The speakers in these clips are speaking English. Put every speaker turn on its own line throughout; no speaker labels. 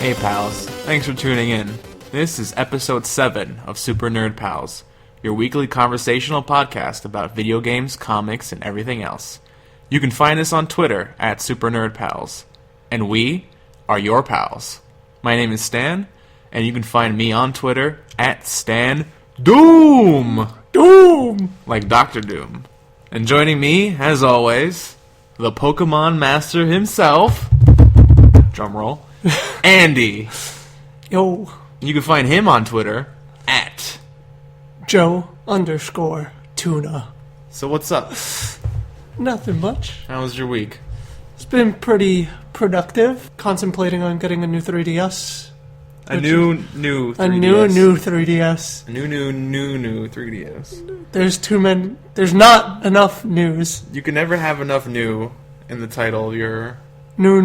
Hey pals, thanks for tuning in. This is episode 7 of Super Nerd Pals, your weekly conversational podcast about video games, comics, and everything else. You can find us on Twitter at Super Nerd Pals, and we are your pals. My name is Stan, and you can find me on Twitter at Stan Doom! Doom! Like Dr. Doom. And joining me, as always, the Pokemon Master himself, drumroll, Andy.
Yo.
You can find him on Twitter at
Joe_Tuna.
So what's up?
Nothing much.
How was your week?
It's been pretty productive. Contemplating on getting a new 3DS.
A new 3DS.
A new 3DS.
A new 3DS.
There's not enough news.
You can never have enough new in the title of your...
New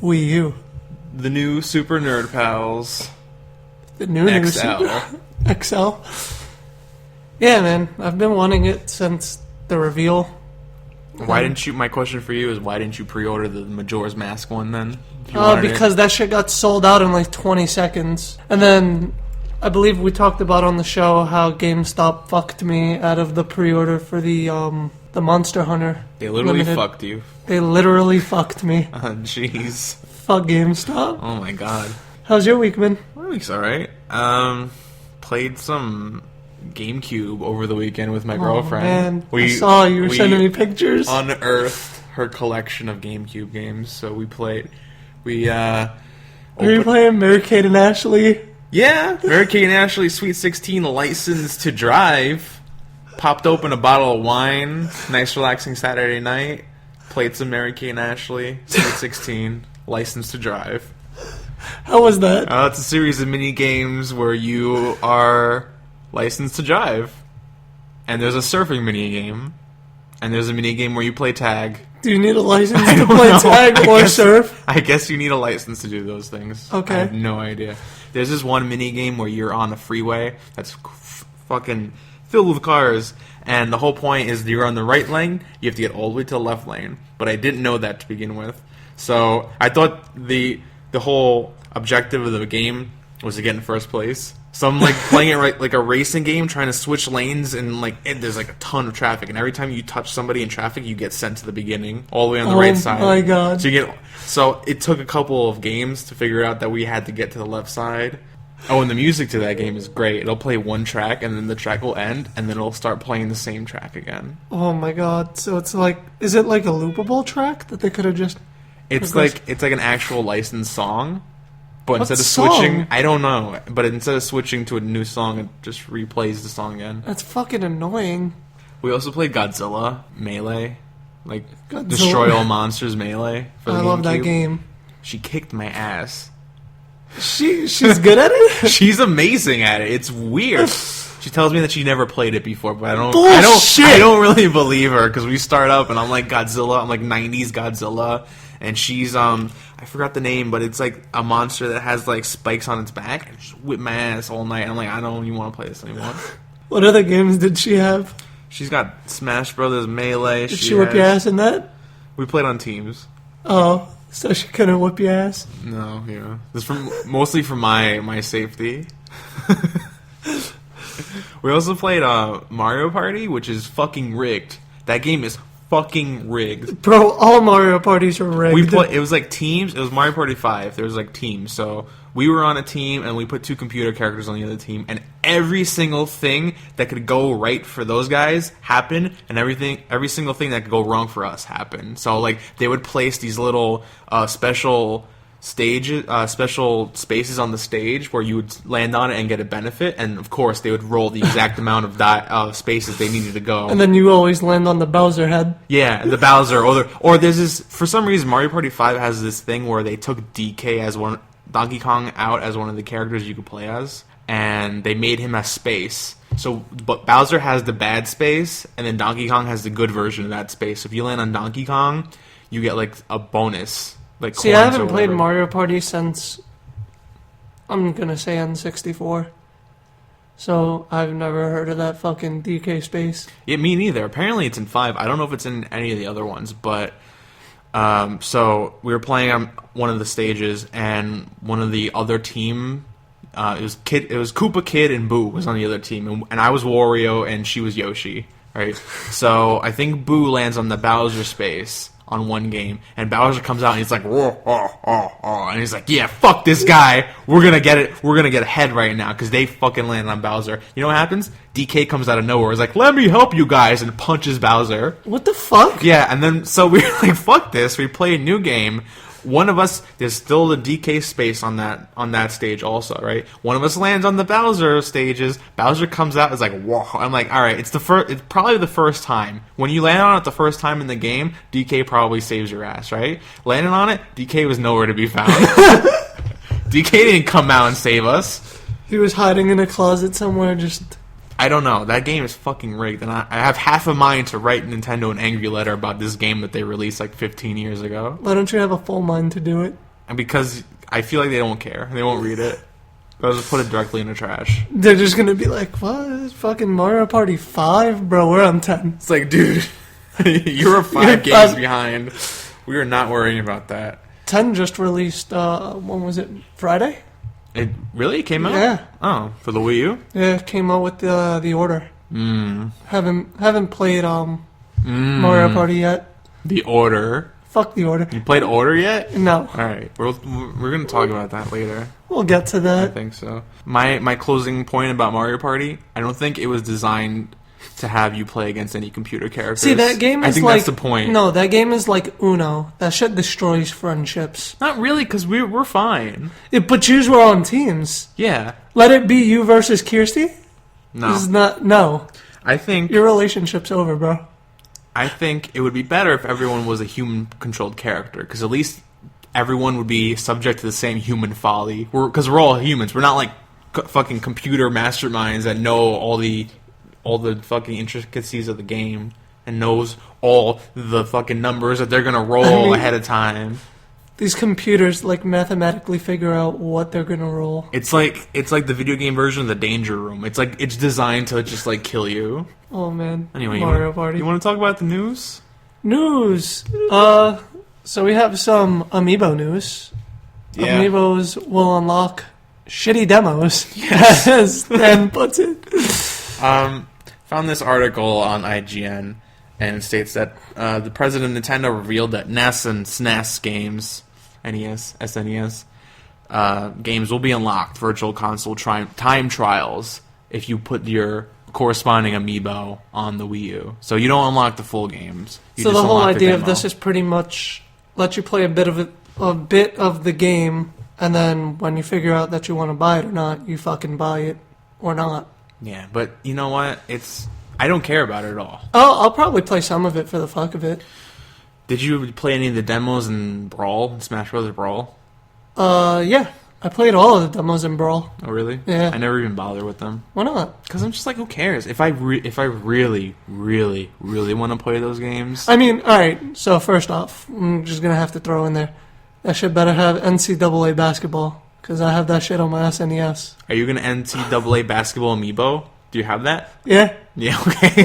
Wii U.
The new Super Nerd Pals.
The new
XL.
XL. Yeah, man. I've been wanting it since the reveal.
Why didn't you... My question for you is, why didn't you pre-order the Majora's Mask one then?
Because that shit got sold out in like 20 seconds. And then, I believe we talked about on the show how GameStop fucked me out of the pre-order for the Monster Hunter.
They literally
Limited.
fucked you.
They literally fucked me.
Jeez.
Fuck GameStop.
Oh my god.
How's your week been?
My week's alright. Played some GameCube over the weekend with my girlfriend.
Man, I saw you were sending me pictures.
Unearthed her collection of GameCube games, so we played. Are
you playing Mary-Kate and Ashley?
Yeah, Mary-Kate and Ashley Sweet 16 License to Drive. Popped open a bottle of wine. Nice relaxing Saturday night. Played some Mary-Kate and Ashley Sweet 16 License to Drive.
How was that?
It's a series of mini games where you are licensed to drive. And there's a surfing mini game. And there's a mini game where you play tag.
Do you need a license to play tag or surf?
I guess you need a license to do those things.
Okay.
I have no idea. There's this one mini game where you're on a freeway that's fucking filled with cars. And the whole point is you're on the right lane, you have to get all the way to the left lane. But I didn't know that to begin with. So I thought the whole objective of the game was to get in first place. So I'm like playing it like a racing game, trying to switch lanes, and there's like a ton of traffic. And every time you touch somebody in traffic, you get sent to the beginning, all the way on the right side.
Oh my god!
So it took a couple of games to figure out that we had to get to the left side. Oh, and the music to that game is great. It'll play one track, and then the track will end, and then it'll start playing the same track again.
Oh my god! So it's like, is it like a loopable track that they could have just?
It's like an actual licensed song. But
What
instead of
song?
switching, I don't know. But instead of switching to a new song, it just replays the song again.
That's fucking annoying.
We also played Godzilla Melee,
Godzilla.
Destroy All Monsters Melee. For the
I love that
GameCube.
game.
She kicked my ass.
She's good at it.
She's amazing at it. It's weird. She tells me that she never played it before, but I don't really believe her because we start up and I'm like Godzilla. I'm like 90s Godzilla. And she's, I forgot the name, but it's like a monster that has like spikes on its back and just whip my ass all night. I'm like, I don't even want to play this anymore.
What other games did she have?
She's got Smash Brothers Melee.
Did she whip your ass in that?
We played on teams.
Oh, so she couldn't whip your ass?
No, yeah. This mostly for my safety. We also played Mario Party, which is fucking rigged. That game is fucking rigged.
Bro, all Mario Parties are rigged.
It was like teams. It was Mario Party 5. There was like teams. So we were on a team and we put 2 computer characters on the other team, and every single thing that could go right for those guys happened, and every single thing that could go wrong for us happened. So like they would place these little special spaces on the stage where you would land on it and get a benefit, and of course they would roll the exact amount of spaces they needed to go.
And then you always land on the Bowser head.
Yeah, the Bowser, or there's this, for some reason Mario Party 5 has this thing where they took Donkey Kong out as one of the characters you could play as, and they made him a space. But Bowser has the bad space, and then Donkey Kong has the good version of that space. So if you land on Donkey Kong, you get like a bonus.
See, I haven't played Mario Party since, I'm gonna say, N64. So I've never heard of that fucking DK space.
Yeah, me neither. Apparently it's in 5. I don't know if it's in any of the other ones, but So we were playing on one of the stages, and one of the other team, it was Koopa Kid and Boo was on the other team, and I was Wario and she was Yoshi, right? So I think Boo lands on the Bowser space on one game, and Bowser comes out and he's like, whoa, oh, oh, oh, and he's like, yeah, fuck this guy, we're gonna get ahead right now, because they fucking landed on Bowser. You know what happens? DK comes out of nowhere, he's like, let me help you guys, and punches Bowser.
What the fuck?
Yeah, and then, so we were like, fuck this, we play a new game. One of us, there's still the DK space on that stage also, right? One of us lands on the Bowser stages. Bowser comes out, is like, whoa. I'm like, all right, it's probably the first time. When you land on it the first time in the game, DK probably saves your ass, right? Landing on it, DK was nowhere to be found. DK didn't come out and save us.
He was hiding in a closet somewhere, just...
I don't know. That game is fucking rigged, and I have half a mind to write Nintendo an angry letter about this game that they released like 15 years ago.
Why don't you have a full mind to do it?
And because I feel like they don't care. They won't read it. They'll just put it directly in the trash.
They're just gonna be like, what? It's fucking Mario Party 5? Bro, we're on 10.
It's like, dude, you're 5 games behind. We are not worrying about that.
10 just released, when was it? Friday?
It really came out?
Yeah.
Oh, for the Wii U?
Yeah, it came out with the order. Haven't played Mario Party yet.
The Order.
Fuck the order.
You played Order yet?
No.
All right, we're going to talk about that later.
We'll get to
I
that.
think so. My closing point about Mario Party, I don't think it was designed to have you play against any computer characters.
See, that game is
I think
like...
that's the point.
No, that game is like Uno. That shit destroys friendships.
Not really, because we're fine.
But yous were on teams.
Yeah.
Let it be you versus Kirsty?
No.
This is not... No.
I think...
Your relationship's over, bro.
I think it would be better if everyone was a human-controlled character, because at least everyone would be subject to the same human folly. Because we're all humans. We're not like fucking computer masterminds that know all the fucking intricacies of the game and knows all the fucking numbers that they're gonna roll ahead of time.
These computers like mathematically figure out what they're gonna roll.
It's like the video game version of the Danger Room. It's like it's designed to just like kill you.
Oh man.
Anyway,
Mario Party.
You want to talk about the news?
News. So we have some Amiibo news.
Yeah.
Amiibos will unlock shitty demos.
Yes.
As Dan puts it.
Found this article on IGN, and it states that the president of Nintendo revealed that NES and SNES games, SNES, games will be unlocked virtual console time trials if you put your corresponding amiibo on the Wii U. So you don't unlock the full games.
So the whole idea of this is pretty much let you play a bit of the game, and then when you figure out that you want to buy it or not, you fucking buy it or not.
Yeah, but you know what? I don't care about it at all.
Oh, I'll probably play some of it for the fuck of it.
Did you play any of the demos in Brawl, Smash Bros. Brawl?
Yeah. I played all of the demos in Brawl.
Oh, really?
Yeah.
I never even bothered with them.
Why not?
Because I'm just like, who cares? If I really, really, really want to play those games...
I mean, alright, so first off, I'm just gonna have to throw in there, that shit better have NCAA basketball, because I have that shit on my SNES.
Are you going to NCAA basketball amiibo? Do you have that?
Yeah.
Yeah, okay.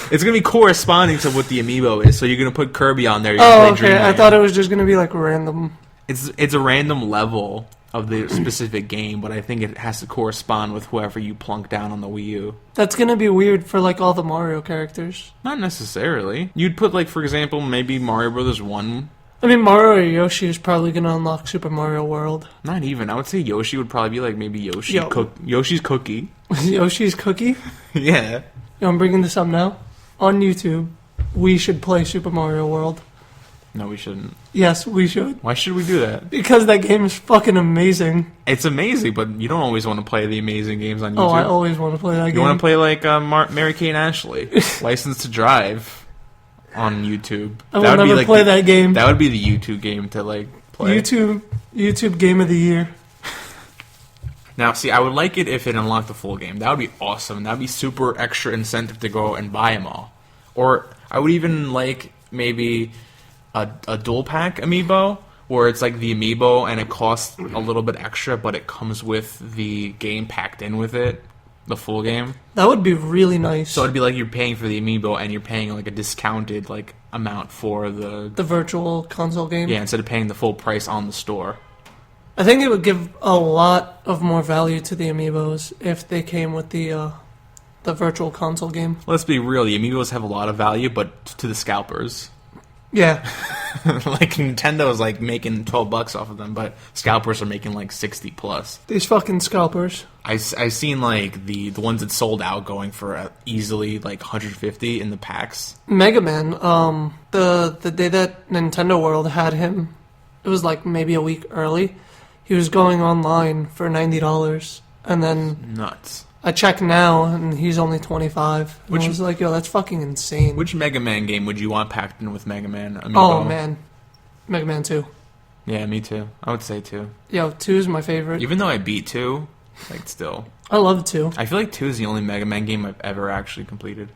It's going to be corresponding to what the amiibo is, so you're going to put Kirby on there.
Oh, okay, I thought it was just going to be like random.
It's a random level of the specific game, but I think it has to correspond with whoever you plunk down on the Wii U.
That's going to be weird for like all the Mario characters.
Not necessarily. You'd put like, for example, maybe Mario Brothers 1.
I mean, Mario or Yoshi is probably going to unlock Super Mario World.
Not even. I would say Yoshi would probably be like maybe Yoshi's Cookie.
Yoshi's Cookie?
Yeah.
Yo, I'm bringing this up now. On YouTube, we should play Super Mario World.
No, we shouldn't.
Yes, we should.
Why should we do that?
Because that game is fucking amazing.
It's amazing, but you don't always want to play the amazing games on YouTube.
Oh, I always want to play that game.
You want to play like Mary-Kate and Ashley, License to Drive on YouTube.
I will never play that game.
That would be the YouTube game to like play.
YouTube Game of the Year.
Now, see, I would like it if it unlocked the full game. That would be awesome. That would be super extra incentive to go and buy them all. Or I would even like maybe a dual pack amiibo, where it's like the amiibo and it costs a little bit extra, but it comes with the game packed in with it. the full game.
That would be really nice.
So it'd be like you're paying for the amiibo and you're paying like a discounted like amount for the
virtual console game.
Yeah, instead of paying the full price on the store.
I think it would give a lot of more value to the amiibos if they came with the virtual console game.
Let's be real, the amiibos have a lot of value, but to the scalpers.
Yeah.
Like Nintendo is like making $12 off of them, but scalpers are making like 60 plus.
These fucking scalpers.
I seen like the ones that sold out going for easily like 150 in the packs.
Mega Man, the day that Nintendo World had him, it was like maybe a week early. He was going online for $90, and then
nuts.
I check now, and he's only $25. And I was like, yo, that's fucking insane.
Which Mega Man game would you want packed in with Mega Man amiibo?
Oh, man. Mega Man 2.
Yeah, me too. I would say 2.
Yo, 2 is my favorite.
Even though I beat 2, like, still.
I love 2.
I feel like 2 is the only Mega Man game I've ever actually completed.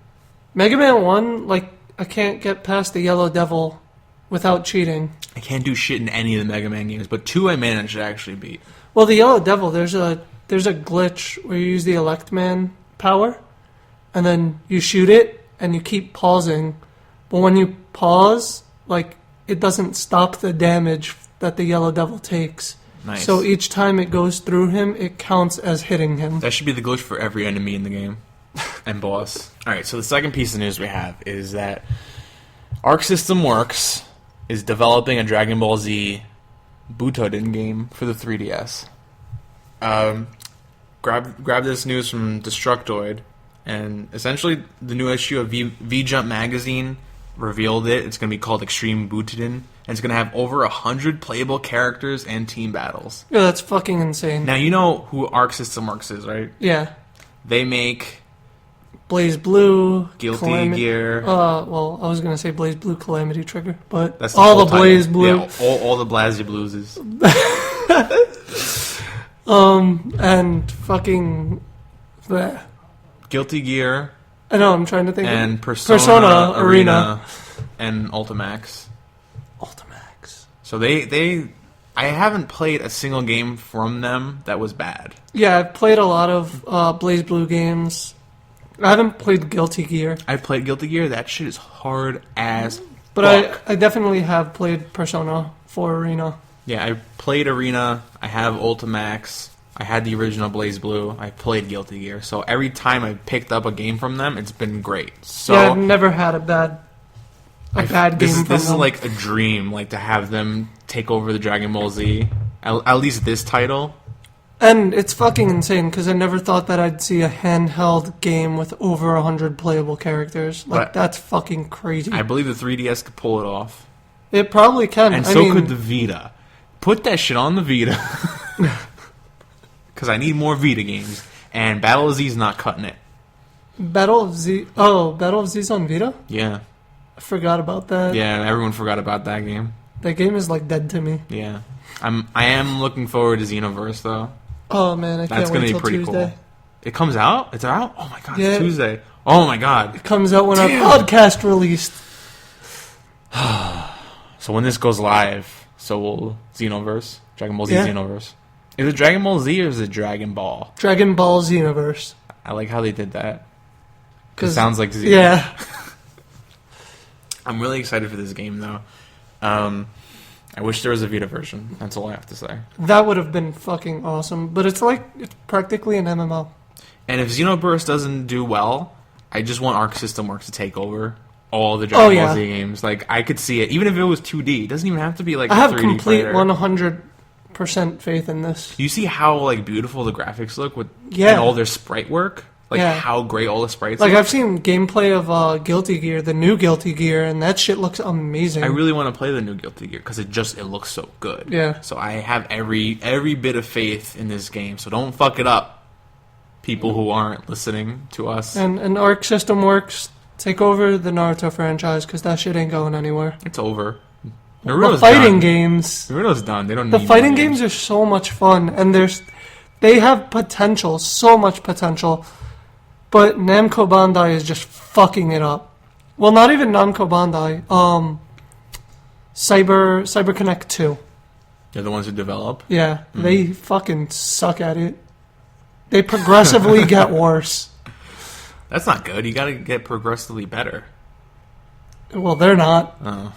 Mega Man 1, like, I can't get past the Yellow Devil without cheating.
I can't do shit in any of the Mega Man games, but 2 I managed to actually beat.
Well, the Yellow Devil, there's a glitch where you use the Elect Man power, and then you shoot it, and you keep pausing. But when you pause, like, it doesn't stop the damage that the Yellow Devil takes.
Nice.
So each time it goes through him, it counts as hitting him.
That should be the glitch for every enemy in the game. And boss. Alright, so the second piece of news we have is that Arc System Works is developing a Dragon Ball Z Butoden game for the 3DS. Grab this news from Destructoid, and essentially the new issue of V-Jump magazine revealed it. It's going to be called Extreme Butoden, and it's going to have over 100 playable characters and team battles.
Yeah, that's fucking insane.
Now, you know who Arc System Works is, right?
Yeah.
They make
Blaze Blue,
Guilty Gear.
Well, I was gonna say Blaze Blue, Calamity Trigger, but
That's
all the
title.
Blaze Blue.
Yeah, all the Blazy Blueses.
And fucking bleh.
Guilty Gear.
I know, I'm trying to think.
And Persona Arena and Ultimax.
Ultimax.
So I haven't played a single game from them that was bad.
Yeah, I've played a lot of Blaze Blue games. I haven't played Guilty Gear.
I played Guilty Gear. That shit is hard as
But
fuck.
I definitely have played Persona 4 Arena.
Yeah, I played Arena. I have Ultimax. I had the original Blaze Blue. I played Guilty Gear. So every time I picked up a game from them, it's been great. So
Yeah, I've never had a bad game
this
from them.
is like a dream, like to have them take over the Dragon Ball Z. At least this title.
And it's fucking insane, because I never thought that I'd see a handheld game with over 100 playable characters. Like,
But
that's fucking crazy.
I believe the 3DS could pull it off.
It probably can.
And
I
so
mean,
could the Vita. Put that shit on the Vita. Because I need more Vita games. And Battle of Z's not cutting it.
Battle of Z... Oh, Battle of Z's on Vita?
Yeah.
I forgot about that.
Yeah, everyone forgot about that game.
That game is, like, dead to me.
Yeah. I am looking forward to Xenoverse, though.
Oh, man, I
That's
can't
gonna
wait
be
till
pretty
Tuesday.
cool. It comes out? It's out? Oh, my God.
Yeah.
It's Tuesday. Oh, my God.
It comes out when
Damn.
our podcast released.
So when this goes live, so will Xenoverse. Dragon Ball Z
Yeah.
Xenoverse. Is it Dragon Ball Z or is it Dragon Ball?
Dragon Ball Xenoverse.
I like how they did that. It
'Cause-
sounds like Z.
Yeah.
I'm really excited for this game, though. I wish there was a Vita version. That's all I have to say.
That would have been fucking awesome. But it's practically an MMO.
And if Xenoverse doesn't do well, I just want Arc System Works to take over all the Dragon Ball Z games. Like, I could see it. Even if it was 2D. It doesn't even have to be like
I
a
have
3D
complete
fighter.
100% faith in this.
You see how, like, beautiful the graphics look with
Yeah.
and all their sprite work? Like,
Yeah.
how great all the sprites
Like,
look?
I've seen gameplay of Guilty Gear, the new Guilty Gear, and that shit looks amazing.
I really want to play the new Guilty Gear because it looks so good.
Yeah.
So I have every bit of faith in this game. So don't fuck it up, people who aren't listening to us.
And Arc System Works, take over the Naruto franchise, because that shit ain't going anywhere.
It's over.
The
Naruto's
fighting
done.
games.
Naruto's done. They don't
The
need
fighting
more
games are so much fun, and they have potential, so much potential. But Namco Bandai is just fucking it up. Well, not even Namco Bandai. CyberConnect 2.
They're the ones who develop.
Yeah, they fucking suck at it. They progressively get worse.
That's not good. You gotta get progressively better.
Well, they're not.
Oh.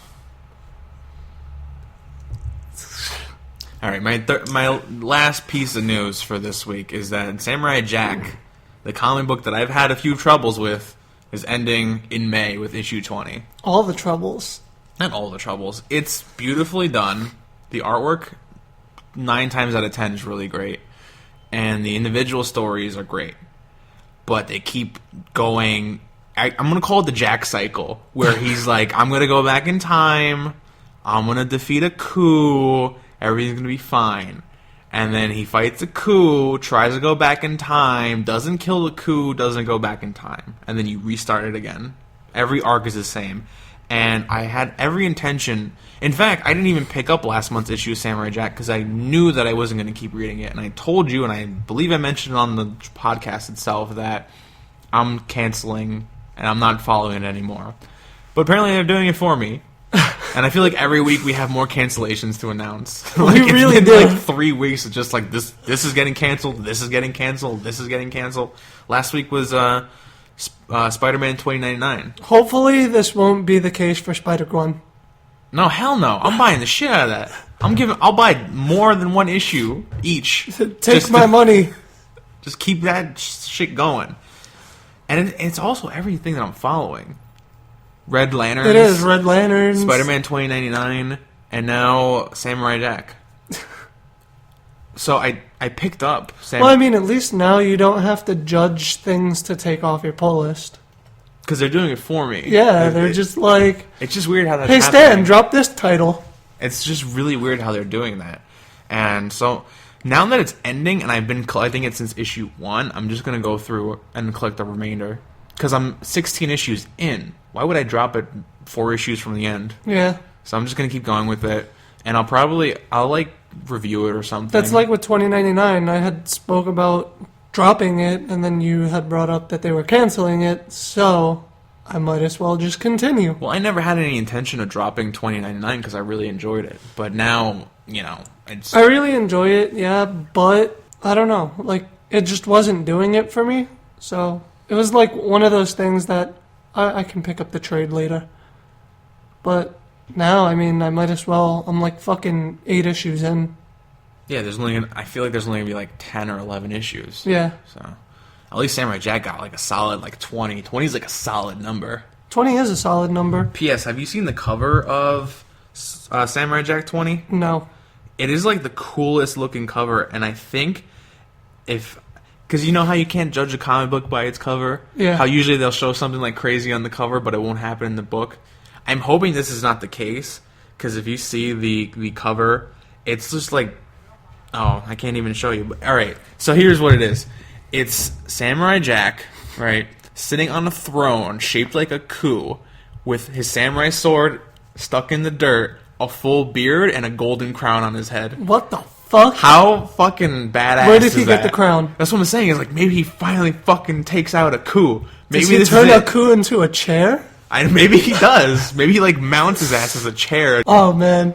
All right, my last piece of news for this week is that Samurai Jack, the comic book that I've had a few troubles with, is ending in May with issue 20.
All the troubles.
Not all the troubles. It's beautifully done. The artwork, 9 times out of 10, is really great. And the individual stories are great. But they keep going... I'm going to call it the Jack cycle, where he's like, I'm going to go back in time, I'm going to defeat a coup, everything's going to be fine. And then he fights a coup, tries to go back in time, doesn't kill the coup, doesn't go back in time. And then you restart it again. Every arc is the same. And I had every intention... In fact, I didn't even pick up last month's issue of Samurai Jack because I knew that I wasn't going to keep reading it. And I told you, and I believe I mentioned on the podcast itself, that I'm canceling and I'm not following it anymore. But apparently they're doing it for me. And I feel like every week we have more cancellations to announce. Like,
we really
it's
do.
Like 3 weeks of just like this is getting canceled, this is getting canceled, this is getting canceled. Last week was Spider-Man 2099.
Hopefully this won't be the case for Spider-Gwen.
No, hell no. I'm buying the shit out of that. I'll buy more than one issue each.
Take my money.
Just keep that shit going. And it's also everything that I'm following. Red Lanterns.
It is Red Lanterns.
Spider-Man 2099, and now Samurai Jack. So I picked up
Well, I mean, at least now you don't have to judge things to take off your pull list.
Because they're doing it for me.
Yeah, they're just like...
It's just weird how that's
Hey,
happening.
Stan, drop this title.
It's just really weird how they're doing that. And so, now that it's ending, and I've been collecting it since issue 1, I'm just going to go through and collect the remainder. Because I'm 16 issues in. Why would I drop it 4 issues from the end?
Yeah.
So I'm just going to keep going with it. And I'll review it or something.
That's like with 2099. I had spoke about dropping it, and then you had brought up that they were canceling it, so I might as well just continue.
Well, I never had any intention of dropping 2099 because I really enjoyed it. But now, it's...
I really enjoy it, yeah, but I don't know. Like, it just wasn't doing it for me. So it was like one of those things that I can pick up the trade later. But now, I mean, I might as well. I'm like fucking 8 issues in.
Yeah, I feel like there's only going to be like 10 or 11 issues.
Yeah.
So, at least Samurai Jack got like a solid like 20. 20 is like a solid number.
20 is a solid number.
P.S. Have you seen the cover of Samurai Jack 20?
No.
It is like the coolest looking cover, and I think because you know how you can't judge a comic book by its cover?
Yeah.
How usually they'll show something like crazy on the cover, but it won't happen in the book? I'm hoping this is not the case, because if you see the cover, it's just like... Oh, I can't even show you. But, all right, so here's what it is. It's Samurai Jack, right, sitting on a throne shaped like a coup with his samurai sword stuck in the dirt, a full beard, and a golden crown on his head.
What the fuck?
How fucking badass
Where did
is
he get the crown?
That's what I'm saying. Is like maybe he finally fucking takes out a coup. Maybe
Does he turn a coup into a chair?
Maybe he does. Maybe he like mounts his ass as a chair.
Oh, man.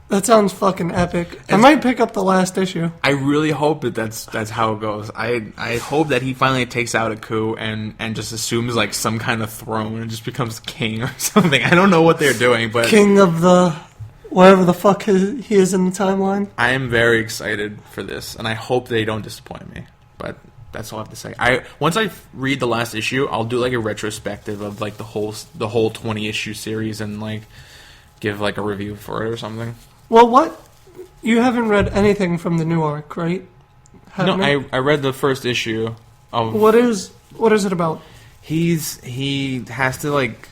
That sounds fucking epic. I might pick up the last issue.
I really hope that's how it goes. I hope that he finally takes out a coup and just assumes like some kind of throne and just becomes king or something. I don't know what they're doing, but
King of the wherever the fuck he is in the timeline.
I am very excited for this, and I hope they don't disappoint me. But that's all I have to say. Once I read the last issue, I'll do like a retrospective of like the whole 20 issue series and like give like a review for it or something.
Well, what? You haven't read anything from the new arc, right?
No, I read the first issue of...
What is it about?
He has to, like...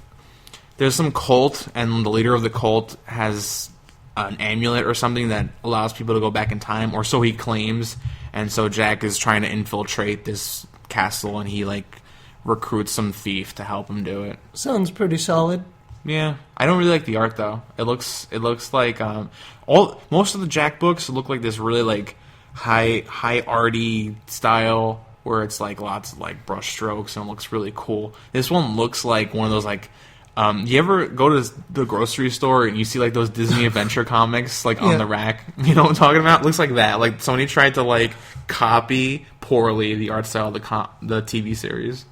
There's some cult, and the leader of the cult has an amulet or something that allows people to go back in time, or so he claims, and so Jack is trying to infiltrate this castle, and he, like, recruits some thief to help him do it.
Sounds pretty solid.
Yeah, I don't really like the art though. It looks like most of the Jack books look like this really like high arty style where it's like lots of like brush strokes and it looks really cool. This one looks like one of those like you ever go to the grocery store and you see like those Disney Adventure comics like on the rack? You know what I'm talking about? It looks like that. Like somebody tried to like copy poorly the art style of the TV series.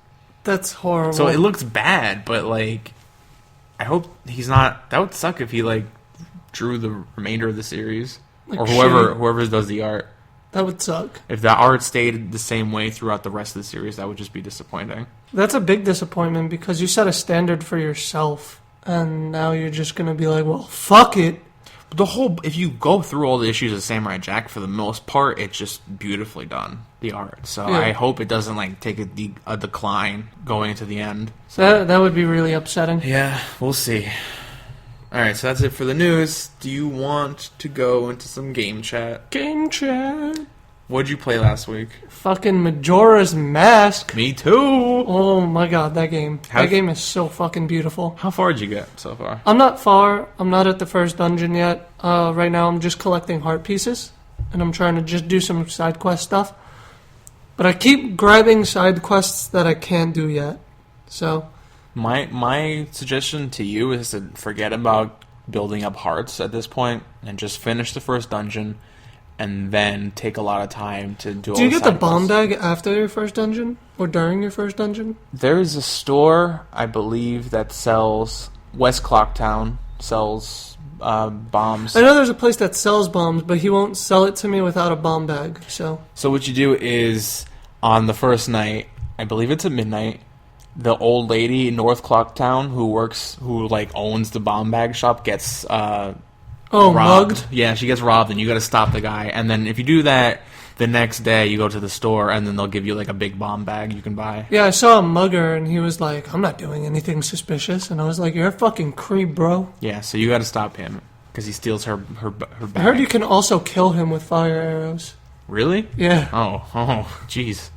That's horrible.
So it looks bad, but like, I hope he's not. That would suck if he like drew the remainder of the series,
like
or
shitty.
whoever does the art.
That would suck.
If the art stayed the same way throughout the rest of the series, that would just be disappointing.
That's a big disappointment because you set a standard for yourself, and now you're just gonna be like, well, fuck it.
If you go through all the issues of Samurai Jack, for the most part, it's just beautifully done, the art. So
Yeah.
I hope it doesn't like take a decline going into the end. So,
That would be really upsetting.
yeah, we'll see. All right, so that's it for the news. Do you want to go into some game chat?
Game chat.
What'd you play last week?
Fucking Majora's Mask.
Me too.
Oh my god, that game.
How-
That game is so fucking beautiful.
How far did you get so far?
I'm not far. I'm not at the first dungeon yet. Right now I'm just collecting heart pieces. And I'm trying to just do some side quest stuff. But I keep grabbing side quests that I can't do yet. So,
My suggestion to you is to forget about building up hearts at this point and just finish the first dungeon and then take a lot of time to do all
do you
the
get the
side
bomb
quests.
bag after your first dungeon? Or during your first dungeon?
There is a store, I believe, that sells... West Clocktown sells bombs.
I know there's a place that sells bombs, but he won't sell it to me without a bomb bag. So
what you do is, on the first night, I believe it's at midnight, the old lady in North Clocktown who owns the bomb bag shop gets robbed.
mugged?
Yeah, she gets robbed, and you got to stop the guy. And then if you do that, the next day you go to the store, and then they'll give you like a big bomb bag you can buy.
Yeah, I saw a mugger, and he was like, I'm not doing anything suspicious. And I was like, you're a fucking creep, bro.
Yeah, so you got to stop him because he steals her bag.
I heard you can also kill him with fire arrows.
Really?
Yeah.
Oh, jeez.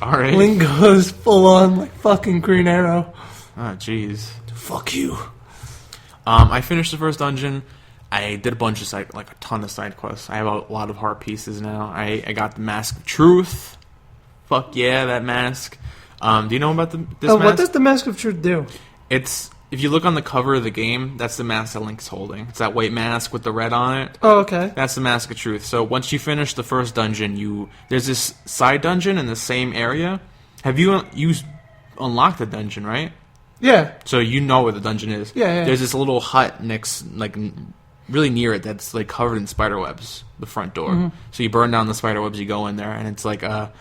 All right.
Link goes full on like fucking Green Arrow.
Oh, jeez.
Fuck you.
I finished the first dungeon. I did a bunch of a ton of side quests. I have a lot of heart pieces now. I got the Mask of Truth. Fuck yeah, that mask. Do you know about this mask?
What does the Mask of Truth do?
It's, if you look on the cover of the game, that's the mask that Link's holding. It's that white mask with the red on it.
Oh, okay.
That's the Mask of Truth. So once you finish the first dungeon, there's this side dungeon in the same area. Have you unlocked the dungeon, right?
Yeah.
So you know where the dungeon is.
Yeah.
There's this little hut next, really near it, that's covered in spider webs. The front door.
Mm-hmm.
So you burn down the spider webs, you go in there, and it's like a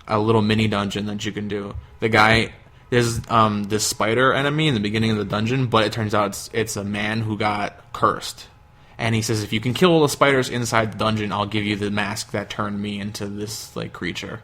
little mini dungeon that you can do. The guy, there's this spider enemy in the beginning of the dungeon, but it turns out it's a man who got cursed. And he says, if you can kill all the spiders inside the dungeon, I'll give you the mask that turned me into this creature.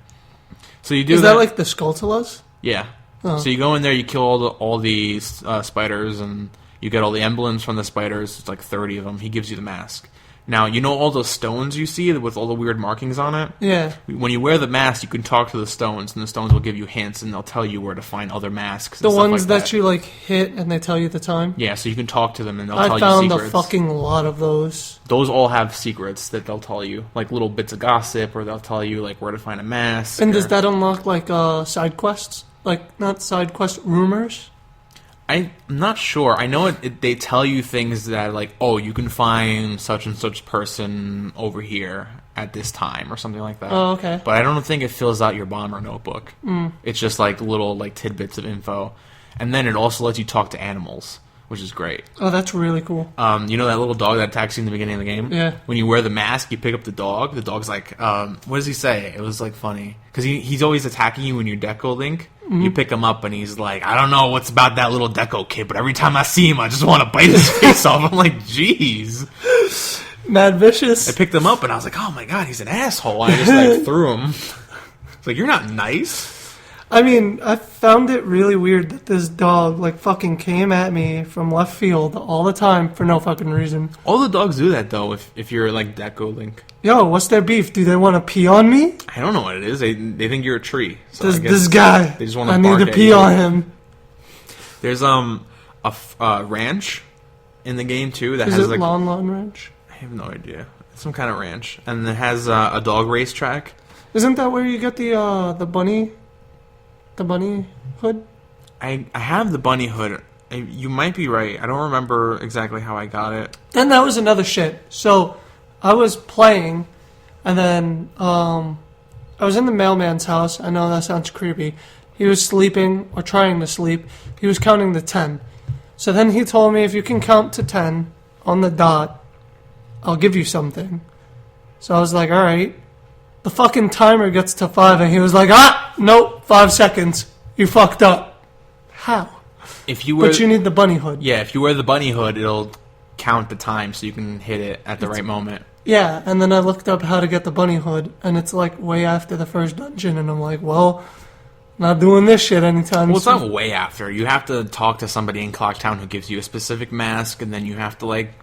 So you do.
Is that like the Skulltulas?
Yeah.
Oh.
So you go in there, you kill all the spiders, and you get all the emblems from the spiders. It's like 30 of them. He gives you the mask. Now, you know all those stones you see with all the weird markings on it?
Yeah.
When you wear the mask, you can talk to the stones, and the stones will give you hints, and they'll tell you where to find other masks.
The
and stuff
ones
like
that you hit and they tell you the time?
Yeah, so you can talk to them, and they'll
I
tell
found
you
a
secrets.
fucking lot of those.
Those all have secrets that they'll tell you, like little bits of gossip, or they'll tell you where to find a mask.
And does
or-
that unlock side quests? Not side quest, rumors?
I'm not sure. I know they tell you things that you can find such and such person over here at this time or something like that.
Oh, okay.
But I don't think it fills out your bomber notebook. It's just little tidbits of info. And then it also lets you talk to animals, which is great.
Oh, that's really cool.
You know that little dog that attacks you in the beginning of the game?
Yeah.
When you wear the mask, you pick up the dog. The dog's like, what does he say? It was funny. Because he's always attacking you when you Deco Link. You pick him up and he's like, I don't know what's about that little Deco kid, but every time I see him, I just want to bite his face off. I'm like, jeez.
Mad vicious.
I picked him up and I was like, oh my god, he's an asshole. I just threw him. It's like, you're not nice.
I mean, I found it really weird that this dog fucking came at me from left field all the time for no fucking reason.
All the dogs do that though if you're Deco Link.
Yo, what's their beef? Do they want to pee on me?
I don't know what it is. They think you're a tree. So I guess
This guy.
they just wanna
I
bark
need to
at
pee
you.
on him.
There's a ranch in the game too that
Is
has
it Lon Ranch?
I have no idea. It's some kind of ranch, and it has a dog race track.
Isn't that where you get the bunny? The bunny hood?
I have the bunny hood. You might be right. I don't remember exactly how I got it.
Then that was another shit. So I was playing, and then I I was in the mailman's house. I know that sounds creepy. He was sleeping or trying to sleep. He was counting to 10. So then he told me, if you can count to 10 on the dot, I'll give you something. So I was like, all right. The fucking timer gets to 5 and he was like, nope, 5 seconds. You fucked up. How? But you need the bunny hood.
Yeah, if you wear the bunny hood, it'll count the time so you can hit it at the right moment.
Yeah, and then I looked up how to get the bunny hood, and it's like way after the first dungeon, and I'm like, well, not doing this shit anytime
Well, it's
soon.
not way after. You have to talk to somebody in Clocktown who gives you a specific mask, and then you have to, like,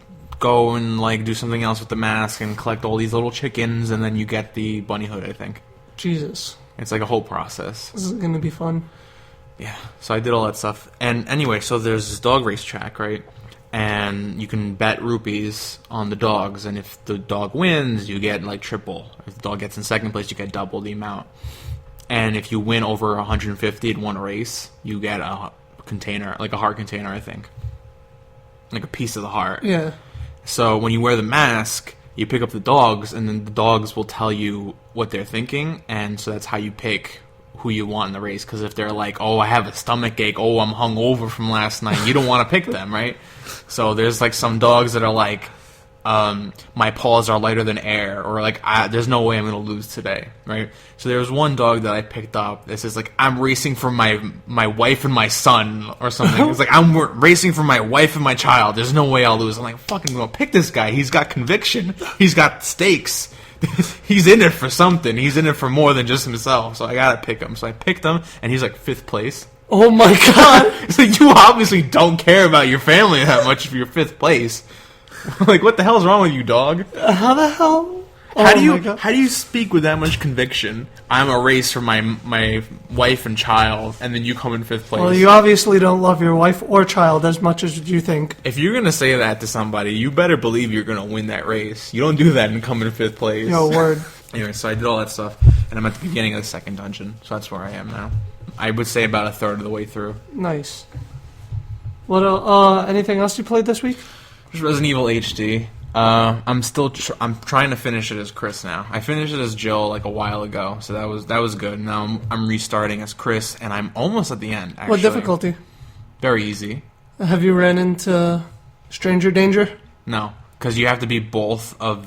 go and, like, do something else with the mask and collect all these little chickens, and then you get the bunny hood, I think.
Jesus.
It's like a whole process.
This is going to be fun.
Yeah, so I did all that stuff. And anyway, so there's this dog race track, right? And you can bet rupees on the dogs, and if the dog wins, you get, like, triple. If the dog gets in second place, you get double the amount. And if you win over 150 in one race, you get a container, like a heart container, I think. Like a piece of the heart.
Yeah.
So when you wear the mask, you pick up the dogs, and then the dogs will tell you what they're thinking, and so that's how you pick who you want in the race. Because if they're like, oh, I have a stomach ache, oh, I'm hungover from last night, you don't want to pick them, right? So there's like some dogs that are like, my paws are lighter than air, or like, there's no way I'm going to lose today, right? So there was one dog that I picked up that says like, I'm racing for my wife and my son, or something. It's like, I'm racing for my wife and my child, there's no way I'll lose. I'm like, fucking gonna pick this guy, he's got conviction, he's got stakes. He's in it for something. He's in it for more than just himself. So I gotta pick him. So I picked him, and he's like 5th place.
Oh my god!
It's like, you obviously don't care about your family that much if you're 5th place. Like, what the hell's wrong with you, dog?
How the hell?
How do you speak with that much conviction? I'm a race for my wife and child, and then you come in 5th place.
Well, you obviously don't love your wife or child as much as you think.
If you're gonna say that to somebody, you better believe you're gonna win that race. You don't do that and come in 5th place.
Yo, word.
Anyway, so I did all that stuff, and I'm at the beginning of the second dungeon, so that's where I am now. I would say about a third of the way through.
Nice. What? Anything else you played this week?
Just Resident Evil HD. I'm still I'm trying to finish it as Chris now. I finished it as Jill like a while ago, so that was good. Now I'm restarting as Chris, and I'm almost at the end. Actually.
What difficulty?
Very easy.
Have you ran into stranger danger?
No, because you have to beat both of.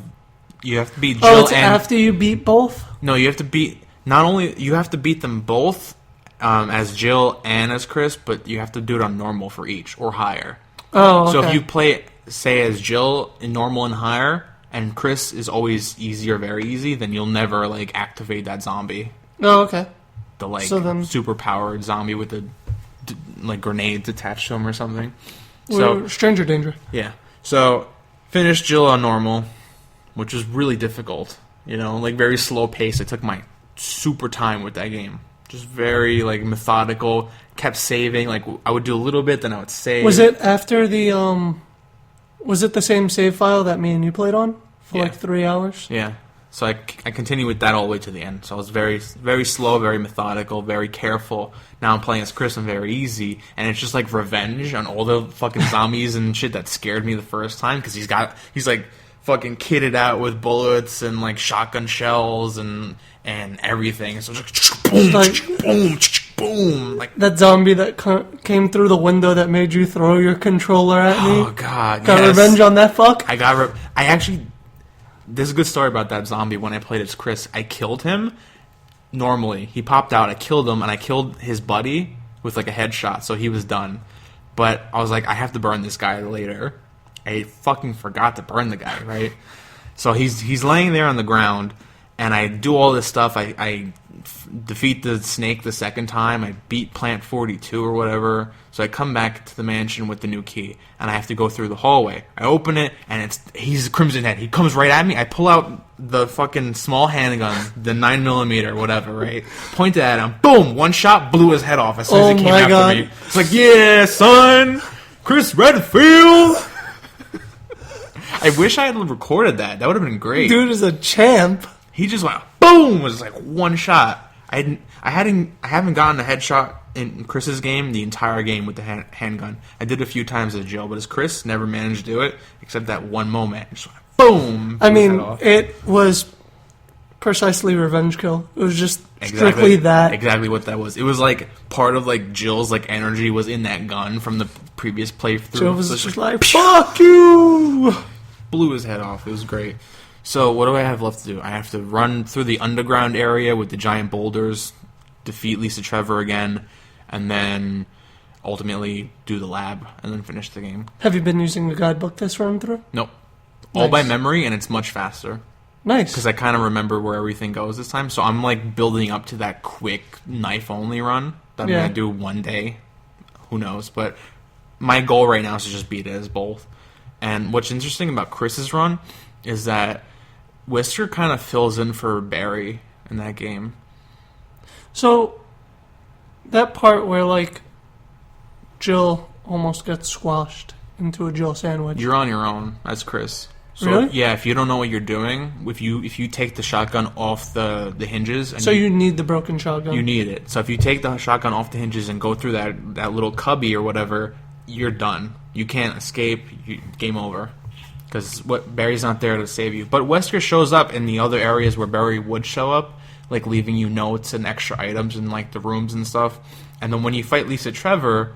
You have to beat Jill
it's after you beat both?
No, you have to beat. Not only you have to beat them both as Jill and as Chris, but you have to do it on normal for each or higher.
Oh, okay.
So if you play, say, as Jill in normal and higher, and Chris is always easy or very easy, then you'll never like activate that zombie.
Oh, okay.
The like
then,
super powered zombie with the like grenades attached to him or something.
So stranger danger.
Yeah. So finished Jill on normal, which was really difficult. You know, like very slow pace. I took my super time with that game. Just very like methodical. Kept saving. Like I would do a little bit, then I would save.
Was it after the Was it the same save file that me and you played on for like 3 hours?
Yeah. So I continued with that all the way to the end. So I was very, very slow, very methodical, very careful. Now I'm playing as Chris and very easy, and it's just like revenge on all the fucking zombies and shit that scared me the first time, because he's like fucking kitted out with bullets and like shotgun shells and everything. So it's like boom, boom, like
that zombie that came through the window that made you throw your controller at me.
Oh god,
got revenge on that fuck.
I actually. There's a good story about that zombie. When I played as Chris, I killed him. Normally, he popped out. I killed him, and I killed his buddy with like a headshot, so he was done. But I was like, I have to burn this guy later. I fucking forgot to burn the guy, right? So he's laying there on the ground, and I do all this stuff. I defeat the snake the second time. I beat Plant 42 or whatever. So I come back to the mansion with the new key, and I have to go through the hallway. I open it, and he's Crimson Head. He comes right at me. I pull out the fucking small handgun, the 9mm, whatever, right? Point it at him. Boom! One shot, blew his head off as soon as he came after me. It's like, yeah, son! Chris Redfield! I wish I had recorded that. That would have been great.
Dude is a champ.
He just went boom. It was like one shot. I haven't gotten a headshot in Chris's game the entire game with the handgun. I did a few times as Jill, but as Chris, never managed to do it except that one moment. Just went boom.
I mean, it was precisely revenge kill. It was just strictly that.
Exactly what that was. It was like part of like Jill's like energy was in that gun from the previous playthrough.
Jill was just like, fuck you!
Blew his head off. It was great. So what do I have left to do? I have to run through the underground area with the giant boulders, defeat Lisa Trevor again, and then ultimately do the lab, and then finish the game.
Have you been using the guidebook this run through?
Nope. All by memory, and it's much faster.
Nice.
Because I kind of remember where everything goes this time, so I'm like building up to that quick knife-only run that I'm going to do one day. Who knows? But my goal right now is to just beat it as both. And what's interesting about Chris's run is that Wesker kind of fills in for Barry in that game.
So, that part where, like, Jill almost gets squashed into a Jill sandwich.
You're on your own as Chris. So,
really?
Yeah, if you don't know what you're doing, if you take the shotgun off the hinges... And
so you need the broken shotgun?
You need it. So if you take the shotgun off the hinges and go through that little cubby or whatever, you're done. You can't escape. Game over. Because Barry's not there to save you. But Wesker shows up in the other areas where Barry would show up, like leaving you notes and extra items in like the rooms and stuff. And then when you fight Lisa Trevor...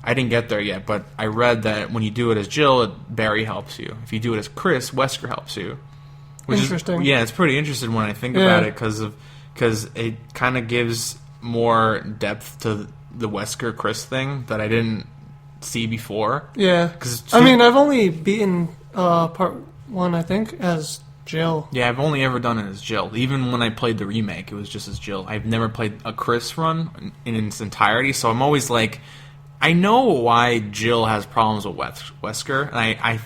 I didn't get there yet, but I read that when you do it as Jill, Barry helps you. If you do it as Chris, Wesker helps you.
Interesting.
It's pretty interesting when I think about it because it kind of gives more depth to the Wesker Chris thing that I didn't see before.
Yeah. I mean, I've only beaten part 1, I think, as Jill.
Yeah, I've only ever done it as Jill. Even when I played the remake, it was just as Jill. I've never played a Chris run in its entirety, so I'm always like... I know why Jill has problems with Wesker, and I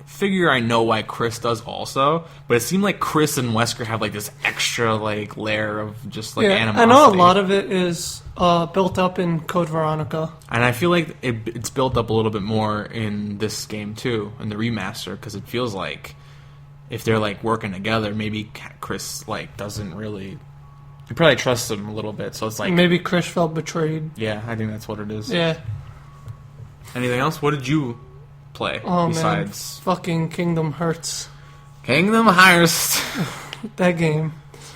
figure I know why Chris does also, but it seemed like Chris and Wesker have like this extra like layer of just like animosity.
I know a lot of it is built up in Code Veronica.
And I feel like it's built up a little bit more in this game too, in the remaster, because it feels like if they're like working together, maybe Chris like doesn't really... You probably trust him a little bit, so it's like...
Maybe Chris felt betrayed.
Yeah, I think that's what it is.
Yeah.
Anything else? What did you play besides...
Man. Fucking Kingdom Hearts.
Kingdom Hearts.
That game.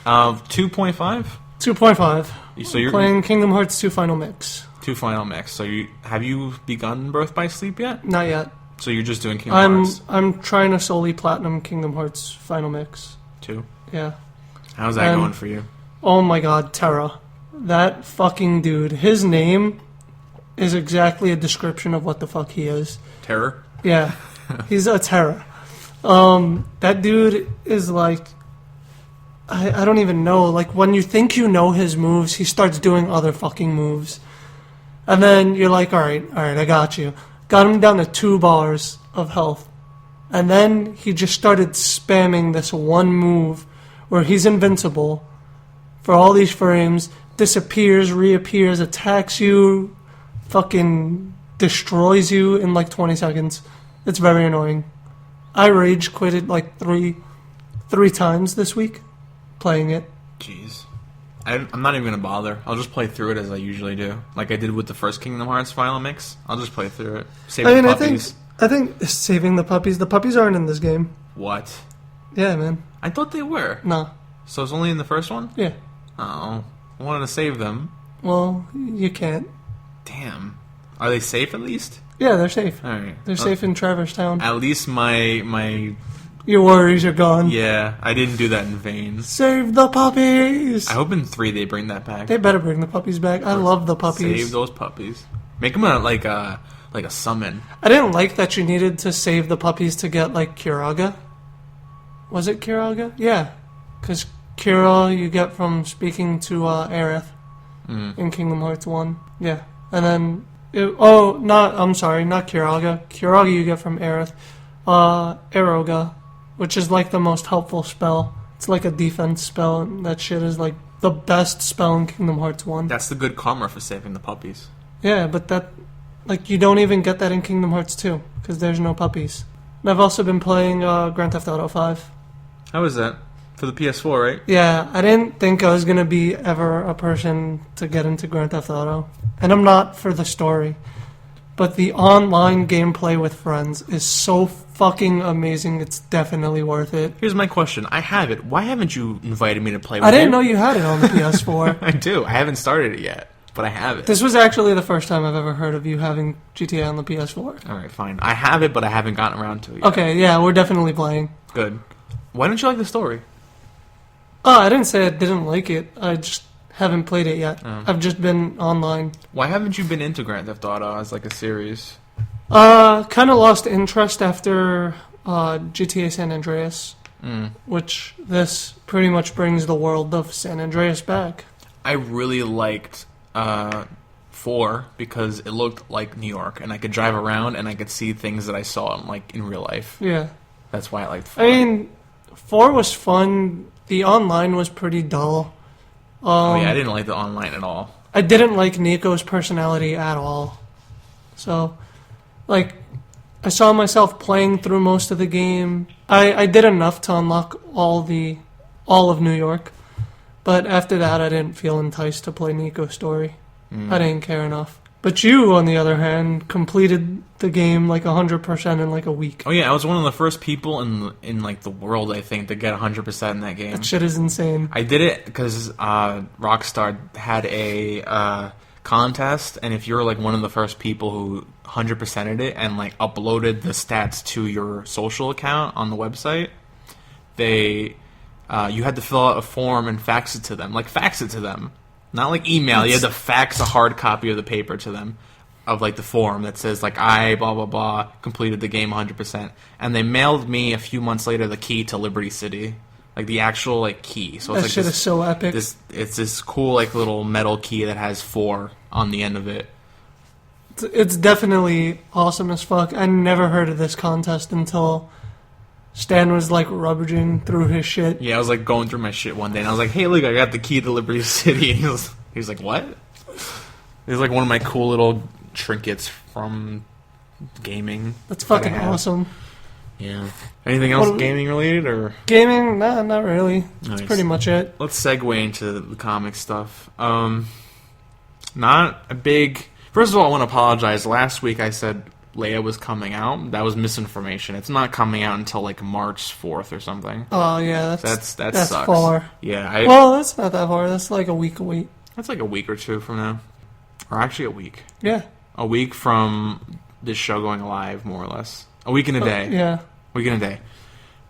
2.5?
2.5.
So you're
playing Kingdom Hearts 2 Final Mix.
2 Final Mix. So have you begun Birth by Sleep yet?
Not yet.
So you're just doing Kingdom Hearts?
I'm trying to solely platinum Kingdom Hearts Final Mix.
2?
Yeah.
How's that going for you?
Oh my god, Terra. That fucking dude. His name is exactly a description of what the fuck he is.
Terror?
Yeah. He's a terror. That dude is like... I don't even know. Like, when you think you know his moves, he starts doing other fucking moves. And then you're like, alright, I got you. Got him down to 2 bars of health. And then he just started spamming this one move where he's invincible for all these frames, disappears, reappears, attacks you, fucking destroys you in like 20 seconds. It's very annoying. I rage quitted like three times this week playing it.
Jeez. I'm not even going to bother. I'll just play through it as I usually do. Like I did with the first Kingdom Hearts Final Mix. I'll just play through it. Save the puppies.
I think saving the puppies aren't in this game.
What?
Yeah, man.
I thought they were.
No.
So it's only in the first one?
Yeah.
Oh, I wanted to save them.
Well, you can't.
Damn. Are they safe at least?
Yeah, they're safe.
All right.
They're safe in Traverse Town.
At least my...
Your worries are gone.
Yeah, I didn't do that in vain.
Save the puppies!
I hope in 3 they bring that back.
They better bring the puppies back. I love the puppies.
Save those puppies. Make them like a summon.
I didn't like that you needed to save the puppies to get, like, Kiraga. Was it Kiraga? Yeah. Because Kira you get from speaking to Aerith in Kingdom Hearts 1. Yeah. And then... I'm sorry, not Kiraga. Kiraga you get from Aerith. Eroga, which is, like, the most helpful spell. It's like a defense spell, and that shit is, like, the best spell in Kingdom Hearts 1.
That's the good karma for saving the puppies.
Yeah, but that... Like, you don't even get that in Kingdom Hearts 2, because there's no puppies. And I've also been playing Grand Theft Auto 5.
How is that? For the PS4, right?
Yeah, I didn't think I was going to be ever a person to get into Grand Theft Auto. And I'm not for the story. but the online gameplay with friends is so fucking amazing. It's definitely worth it.
Here's my question. I have it. Why haven't you invited me to play with
I
you?
didn't know you had it on the PS4.
I do. I haven't started it yet, but I have it.
This was actually the first time I've ever heard of you having GTA on the PS4.
All right, fine. I have it, but I haven't gotten around to it yet.
Okay, yeah, we're definitely playing.
Good. Why don't you like the story?
Oh, I didn't say I didn't like it. I just haven't played it yet.
Oh.
I've just been online.
Why haven't you been into Grand Theft Auto as like a series?
Kind of lost interest after GTA San Andreas, which this pretty much brings the world of San Andreas back.
I really liked 4 because it looked like New York, and I could drive around and I could see things that I saw in real life.
Yeah.
That's why I liked 4.
I mean, 4 was fun. The online was pretty dull.
I didn't like the online at all.
I didn't like Nico's personality at all. So, like, I saw myself playing through most of the game. I did enough to unlock all of New York. But after that, I didn't feel enticed to play Nico's story. I didn't care enough. But you, on the other hand, completed the game like 100% in like a week.
Oh yeah, I was one of the first people in like the world, I think, to get 100% in that game.
That shit is insane.
I did it because Rockstar had a contest, and if you're like one of the first people who 100%ed it and like uploaded the stats to your social account on the website, you had to fill out a form and fax it to them. Like fax it to them. Not like email. You had to fax a hard copy of the paper to them, of like the form that says like I blah blah blah completed the game 100%, and they mailed me a few months later the key to Liberty City, like the actual like key. So it's
That
like
shit is so epic.
It's this cool like little metal key that has 4 on the end of it.
It's definitely awesome as fuck. I never heard of this contest until Stan was like rummaging through his shit.
Yeah, I was like going through my shit one day, and I was like, "Hey, look, I got the key to Liberty City." And he was like, "What?" It was like one of my cool little trinkets from gaming.
That's fucking awesome.
Yeah. Anything else gaming related or
gaming? Nah, not really. That's pretty much it.
Let's segue into the comic stuff. Not a big. First of all, I want to apologize. Last week I said Leia was coming out. That was misinformation. It's not coming out until like March 4th or something.
Oh yeah,
that
that's
sucks.
Far.
Yeah.
Well, that's not that far. That's like a week away.
That's like a week or two from now, or actually a week.
Yeah.
A week from this show going live, more or less. A week and a day.
Yeah.
A week and a day.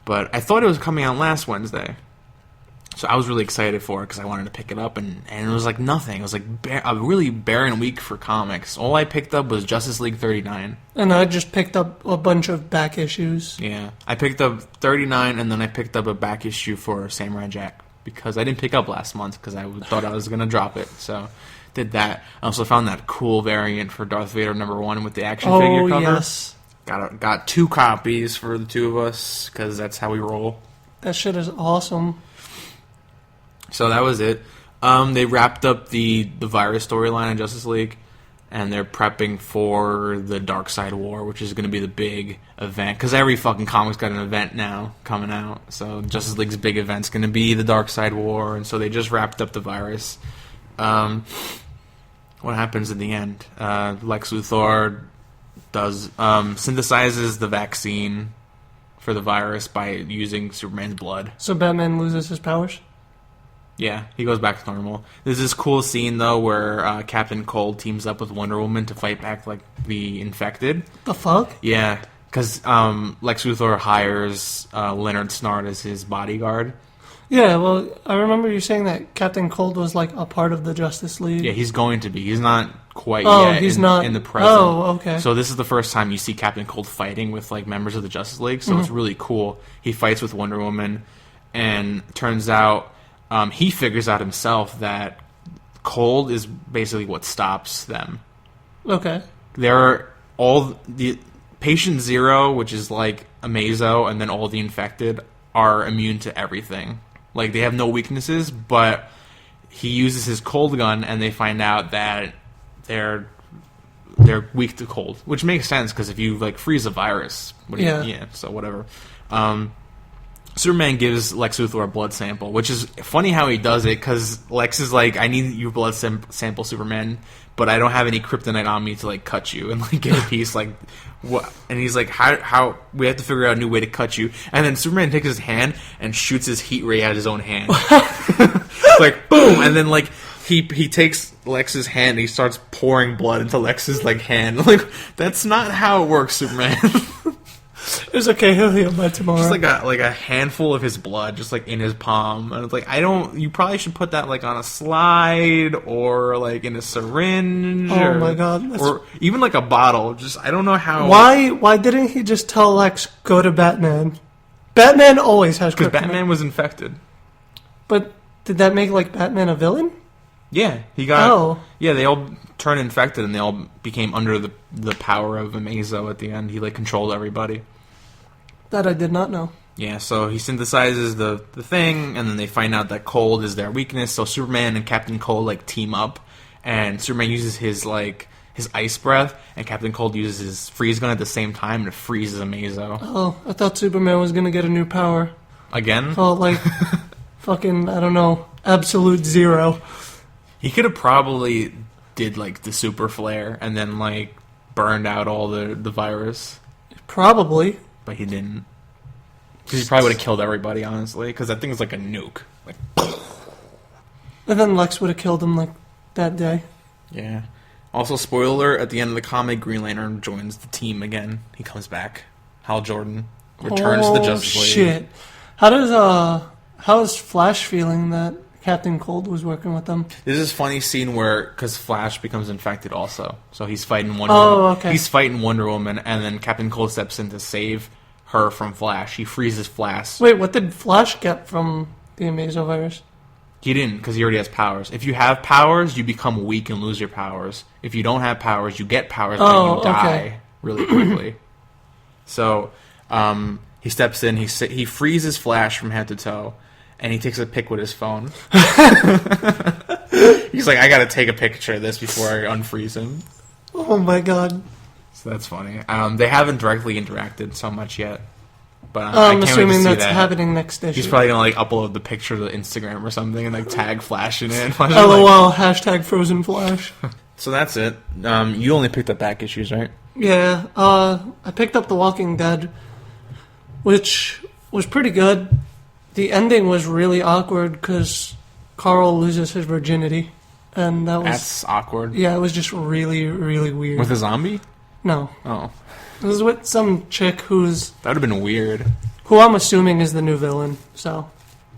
But I thought it was coming out last Wednesday. So I was really excited for it because I wanted to pick it up, and it was like nothing. It was like a really barren week for comics. All I picked up was Justice League 39.
And I just picked up a bunch of back issues.
Yeah. I picked up 39, and then I picked up a back issue for Samurai Jack because I didn't pick up last month because I thought I was going to drop it. So did that. I also found that cool variant for Darth Vader #1 with the action figure cover.
Yes.
Got 2 copies for the 2 of us because that's how we roll.
That shit is awesome.
So that was it. They wrapped up the virus storyline in Justice League, and they're prepping for the Darkseid War, which is going to be the big event. Because every fucking comic's got an event now coming out. So Justice League's big event's going to be the Darkseid War, and so they just wrapped up the virus. What happens in the end? Lex Luthor synthesizes the vaccine for the virus by using Superman's blood.
So Batman loses his powers?
Yeah, he goes back to normal. There's this cool scene, though, where Captain Cold teams up with Wonder Woman to fight back, like, the infected.
The fuck?
Yeah, because Lex Luthor hires Leonard Snart as his bodyguard.
Yeah, well, I remember you saying that Captain Cold was, like, a part of the Justice League.
Yeah, he's going to be. He's not quite yet in the present.
Oh, okay.
So this is the first time you see Captain Cold fighting with, like, members of the Justice League, so it's really cool. He fights with Wonder Woman, and turns out... he figures out himself that Cold is basically what stops them.
Okay.
There are all the Patient Zero, which is like Amazo, and then all the infected are immune to everything. Like they have no weaknesses, but he uses his cold gun, and they find out that they're weak to cold, which makes sense because if you like freeze a virus, so whatever. Superman gives Lex Luthor a blood sample, which is funny how he does it, because Lex is like, I need your blood sample, Superman, but I don't have any kryptonite on me to, like, cut you and, like, get a piece, like, what? And he's like, how, we have to figure out a new way to cut you. And then Superman takes his hand and shoots his heat ray at his own hand. It's like, boom! And then, like, he takes Lex's hand and he starts pouring blood into Lex's, like, hand. Like, that's not how it works, Superman.
It's okay, he'll heal by tomorrow.
Just like a handful of his blood, just like in his palm, and it's like, you probably should put that like on a slide or like in a syringe.
Oh my god!
Or even like a bottle. Just I don't know how.
Why didn't he just tell Lex go to Batman? Batman always has kryptonite.
Because Batman was infected.
But did that make like Batman a villain?
Yeah, he got.
Oh.
Yeah, they all turned infected, and they all became under the power of Amazo at the end. He like controlled everybody.
That I did not know.
Yeah, so he synthesizes the thing, and then they find out that cold is their weakness. So Superman and Captain Cold like team up, and Superman uses his ice breath, and Captain Cold uses his freeze gun at the same time, and it freezes Amazo.
Oh, I thought Superman was gonna get a new power
Again?
called like fucking, I don't know, Absolute Zero.
He could have probably did like the super flare and then like burned out all the virus.
Probably.
But he didn't. Because he probably would have killed everybody, honestly. Because that thing is like a nuke. Like,
and then Lex would have killed him like that day.
Yeah. Also, spoiler alert, at the end of the comic, Green Lantern joins the team again. He comes back. Hal Jordan returns to the Justice League.
Shit. How is Flash feeling that Captain Cold was working with them?
There's this funny scene where, because Flash becomes infected also. So he's fighting Wonder
Woman.
Oh,
okay.
He's fighting Wonder Woman, and then Captain Cold steps in to save her from Flash. He freezes Flash.
Wait, what did Flash get from the Amazo virus?
He didn't, because he already has powers. If you have powers, you become weak and lose your powers. If you don't have powers, you get powers, but you die really quickly. So he steps in, he freezes Flash from head to toe, and he takes a pic with his phone. He's like, I gotta take a picture of this before I unfreeze him.
Oh my god.
So that's funny. They haven't directly interacted so much yet. But
I'm assuming that's happening next issue.
He's probably gonna like upload the picture to Instagram or something and like tag Flash in it.
LOL, hashtag Frozen Flash.
So that's it. You only picked up back issues, right?
Yeah. I picked up The Walking Dead, which was pretty good. The ending was really awkward because Carl loses his virginity, and
that's awkward.
Yeah, it was just really, really weird.
With a zombie?
No.
Oh.
It was with some chick that would
have been weird.
Who I'm assuming is the new villain, so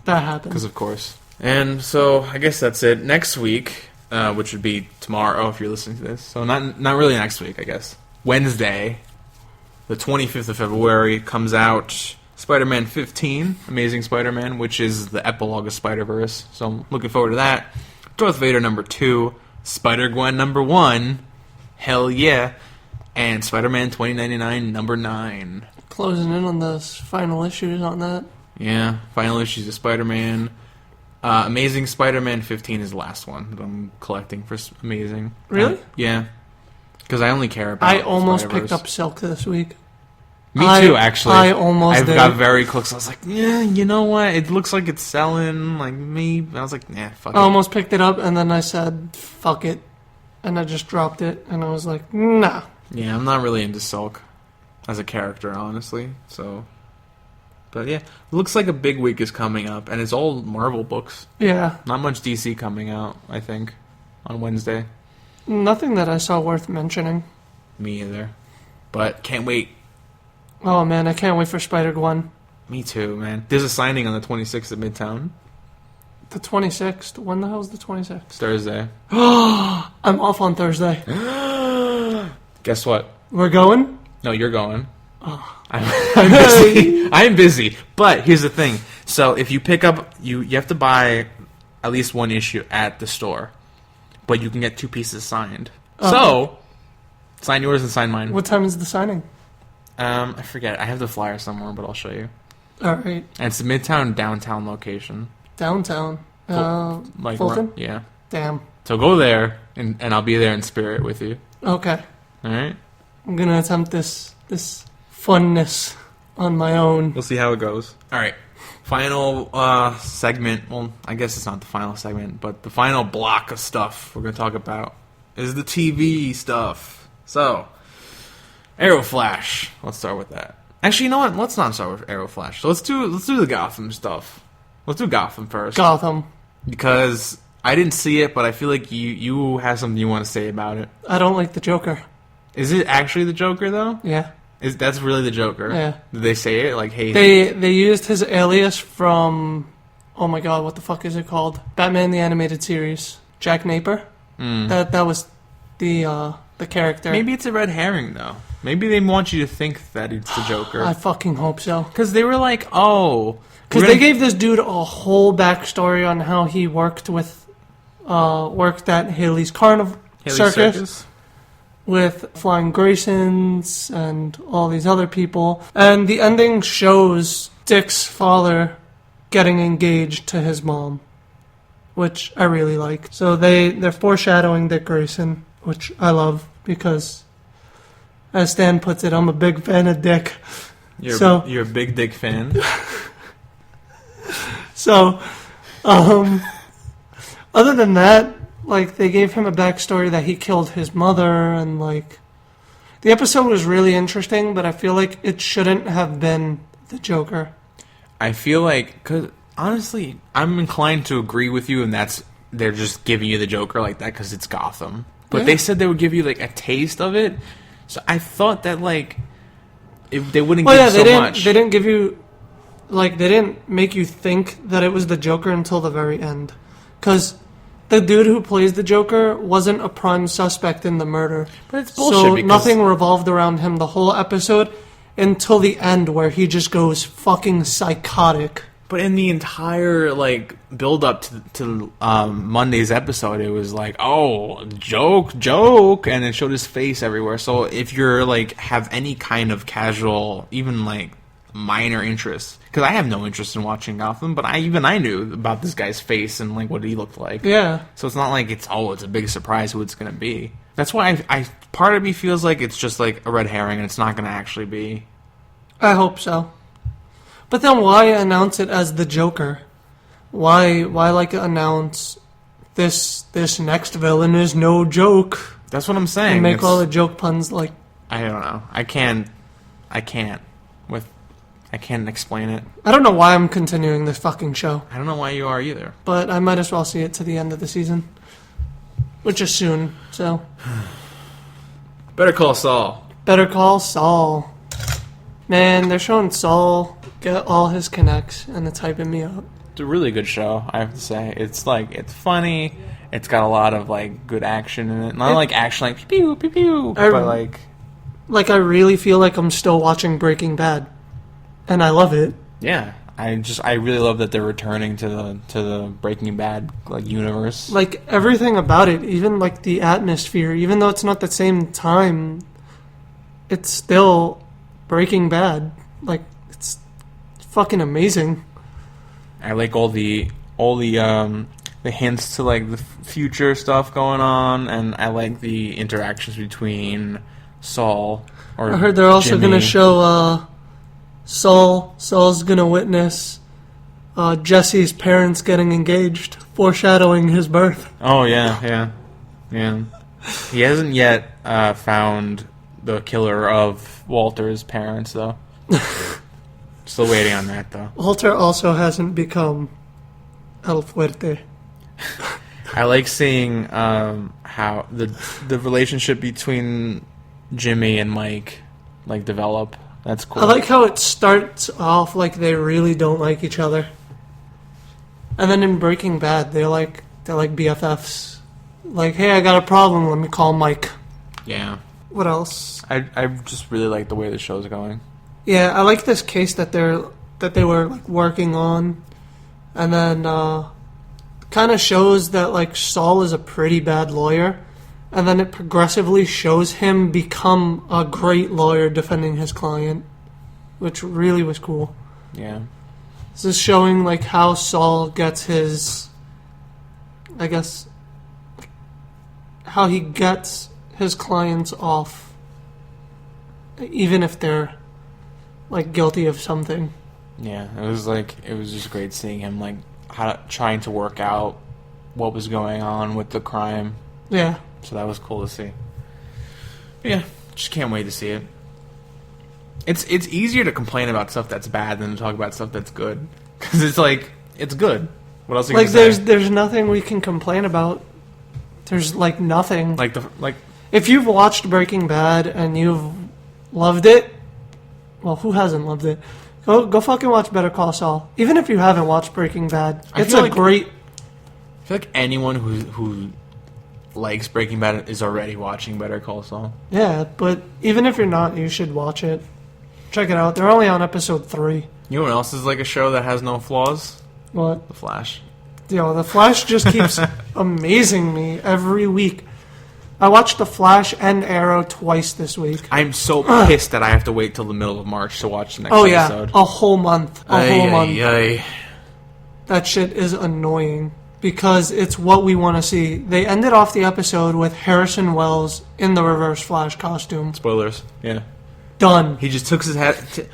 that happened.
Because of course. And so I guess that's it. Next week, which would be tomorrow if you're listening to this. So not really next week, I guess. Wednesday, the 25th of February, comes out Spider-Man 15, Amazing Spider-Man, which is the epilogue of Spider-Verse. So I'm looking forward to that. Darth Vader number 2, Spider-Gwen number 1, hell yeah, and Spider-Man 2099 number 9.
Closing in on the final issues on that.
Yeah, final issues of Spider-Man. Amazing Spider-Man 15 is the last one that I'm collecting for Amazing.
Really?
Yeah. Because I only care about
I almost
Spider-Verse.
picked up Silk this week.
Me too, actually.
I almost did.
got very close. I was like, yeah, you know what? It looks like it's selling. Like, me. I was like, nah, fuck it.
I almost picked it up, and then I said, fuck it. And I just dropped it, and I was like, nah.
Yeah, I'm not really into Silk as a character, honestly. So, but yeah, it looks like a big week is coming up, and it's all Marvel books.
Yeah.
Not much DC coming out, I think, on Wednesday.
Nothing that I saw worth mentioning.
Me either. But can't wait.
Oh man, I can't wait for Spider-Gwen.
Me too, man. There's a signing on the 26th at Midtown.
The 26th? When the hell's the 26th?
Thursday.
I'm off on Thursday.
Guess what?
We're going?
No, you're going. Oh. I'm busy. I'm busy. But here's the thing. So if you pick up, you have to buy at least one issue at the store. But you can get 2 pieces signed. So, sign yours and sign mine.
What time is the signing?
I forget. I have the flyer somewhere, but I'll show you.
Alright.
And it's a Midtown downtown location.
Downtown?
Like
Fulton?
Yeah.
Damn.
So go there, and I'll be there in spirit with you.
Okay.
Alright?
I'm gonna attempt this funness on my own.
We'll see how it goes. Alright. Final segment. Well, I guess it's not the final segment, but the final block of stuff we're going to talk about is the TV stuff. So, Arrow Flash. Let's start with that. Actually, you know what? Let's not start with Arrow Flash. So let's do the Gotham stuff. Let's do Gotham first.
Gotham.
Because I didn't see it, but I feel like you have something you want to say about it.
I don't like the Joker.
Is it actually the Joker, though?
Yeah.
That's really the Joker?
Yeah.
Did they say it? Like, hey...
They used his alias from... Oh my god, what the fuck is it called? Batman the Animated Series. Jack Napier? That was the character.
Maybe it's a red herring, though. Maybe they want you to think that it's the Joker.
I fucking hope so.
Because they were like, oh...
Because they gave this dude a whole backstory on how he worked at Haley's Circus. With Flying Graysons and all these other people. And the ending shows Dick's father getting engaged to his mom, which I really like. So they're foreshadowing Dick Grayson, which I love because, as Stan puts it, I'm a big fan of Dick.
You're a big Dick fan?
So, other than that, like, they gave him a backstory that he killed his mother, and, like, the episode was really interesting, but I feel like it shouldn't have been the Joker.
I feel like, because, honestly, I'm inclined to agree with you, and they're just giving you the Joker like that because it's Gotham. But they said they would give you, like, a taste of it, so I thought that, like, if they wouldn't give so much.
They didn't give you, like, they didn't make you think that it was the Joker until the very end. Because the dude who plays the Joker wasn't a prime suspect in the murder.
But it's bullshit.
So nothing revolved around him the whole episode until the end where he just goes fucking psychotic.
But in the entire, like, build-up to Monday's episode, it was like, oh, joke, and it showed his face everywhere. So if you're, like, have any kind of casual, even, like, minor interest, because I have no interest in watching Gotham, but I knew about this guy's face and like what he looked like.
Yeah.
So it's not like it's a big surprise who it's going to be. That's why I part of me feels like it's just like a red herring and it's not going to actually be.
I hope so. But then why announce it as the Joker? Why like announce this next villain is no joke?
That's what I'm saying.
And make all the joke puns like.
I don't know. I can't explain it.
I don't know why I'm continuing this fucking show.
I don't know why you are either.
But I might as well see it to the end of the season. Which is soon, so.
Better Call Saul.
Better Call Saul. Man, they're showing Saul get all his connects, and it's hyping me up.
It's a really good show, I have to say. It's like, it's funny. It's got a lot of like good action in it. Not like action like pew pew pew, but like.
Like I really feel like I'm still watching Breaking Bad. And I love it.
Yeah, I really love that they're returning to the Breaking Bad like universe.
Like everything about it, even like the atmosphere, even though it's not the same time, it's still Breaking Bad. Like it's fucking amazing.
I like all the hints to like the future stuff going on, and I like the interactions between Saul or
I heard they're also
Jimmy.
gonna show Saul's gonna witness Jesse's parents getting engaged, foreshadowing his birth.
Oh yeah. He hasn't yet found the killer of Walter's parents though. Still waiting on that though.
Walter also hasn't become El Fuerte.
I like seeing how the relationship between Jimmy and Mike like develop. That's cool.
I like how it starts off like they really don't like each other. And then in Breaking Bad, they're like BFFs. Like, hey, I got a problem, let me call Mike.
Yeah.
What else?
I just really like the way the show's going.
Yeah, I like this case that they were like working on. And then kind of shows that like Saul is a pretty bad lawyer. And then it progressively shows him become a great lawyer defending his client, which really was cool.
Yeah.
This is showing like how Saul gets his, I guess, how he gets his clients off, even if they're like guilty of something.
Yeah, it was just great seeing him, like, trying to work out what was going on with the crime.
Yeah.
So that was cool to see. Yeah, just can't wait to see it. It's easier to complain about stuff that's bad than to talk about stuff that's good. Because it's like, it's good. What else are you gonna say?
There's nothing we can complain about. There's, like, nothing.
Like,
if you've watched Breaking Bad and you've loved it, well, who hasn't loved it? Go fucking watch Better Call Saul. Even if you haven't watched Breaking Bad, it's great...
I feel like anyone who likes Breaking Bad is already watching Better Call Saul.
Yeah, but even if you're not, you should watch it. Check it out. They're only on episode 3.
You know what else is like a show that has no flaws?
What?
The Flash.
Yo, The Flash just keeps amazing me every week. I watched The Flash and Arrow twice this week.
I'm so pissed that I have to wait till the middle of March to watch the next episode.
A whole month.
Ay.
That shit is annoying because it's what we want to see. They ended off the episode with Harrison Wells in the Reverse Flash costume.
Spoilers. Yeah.
Done.
He just took his hat.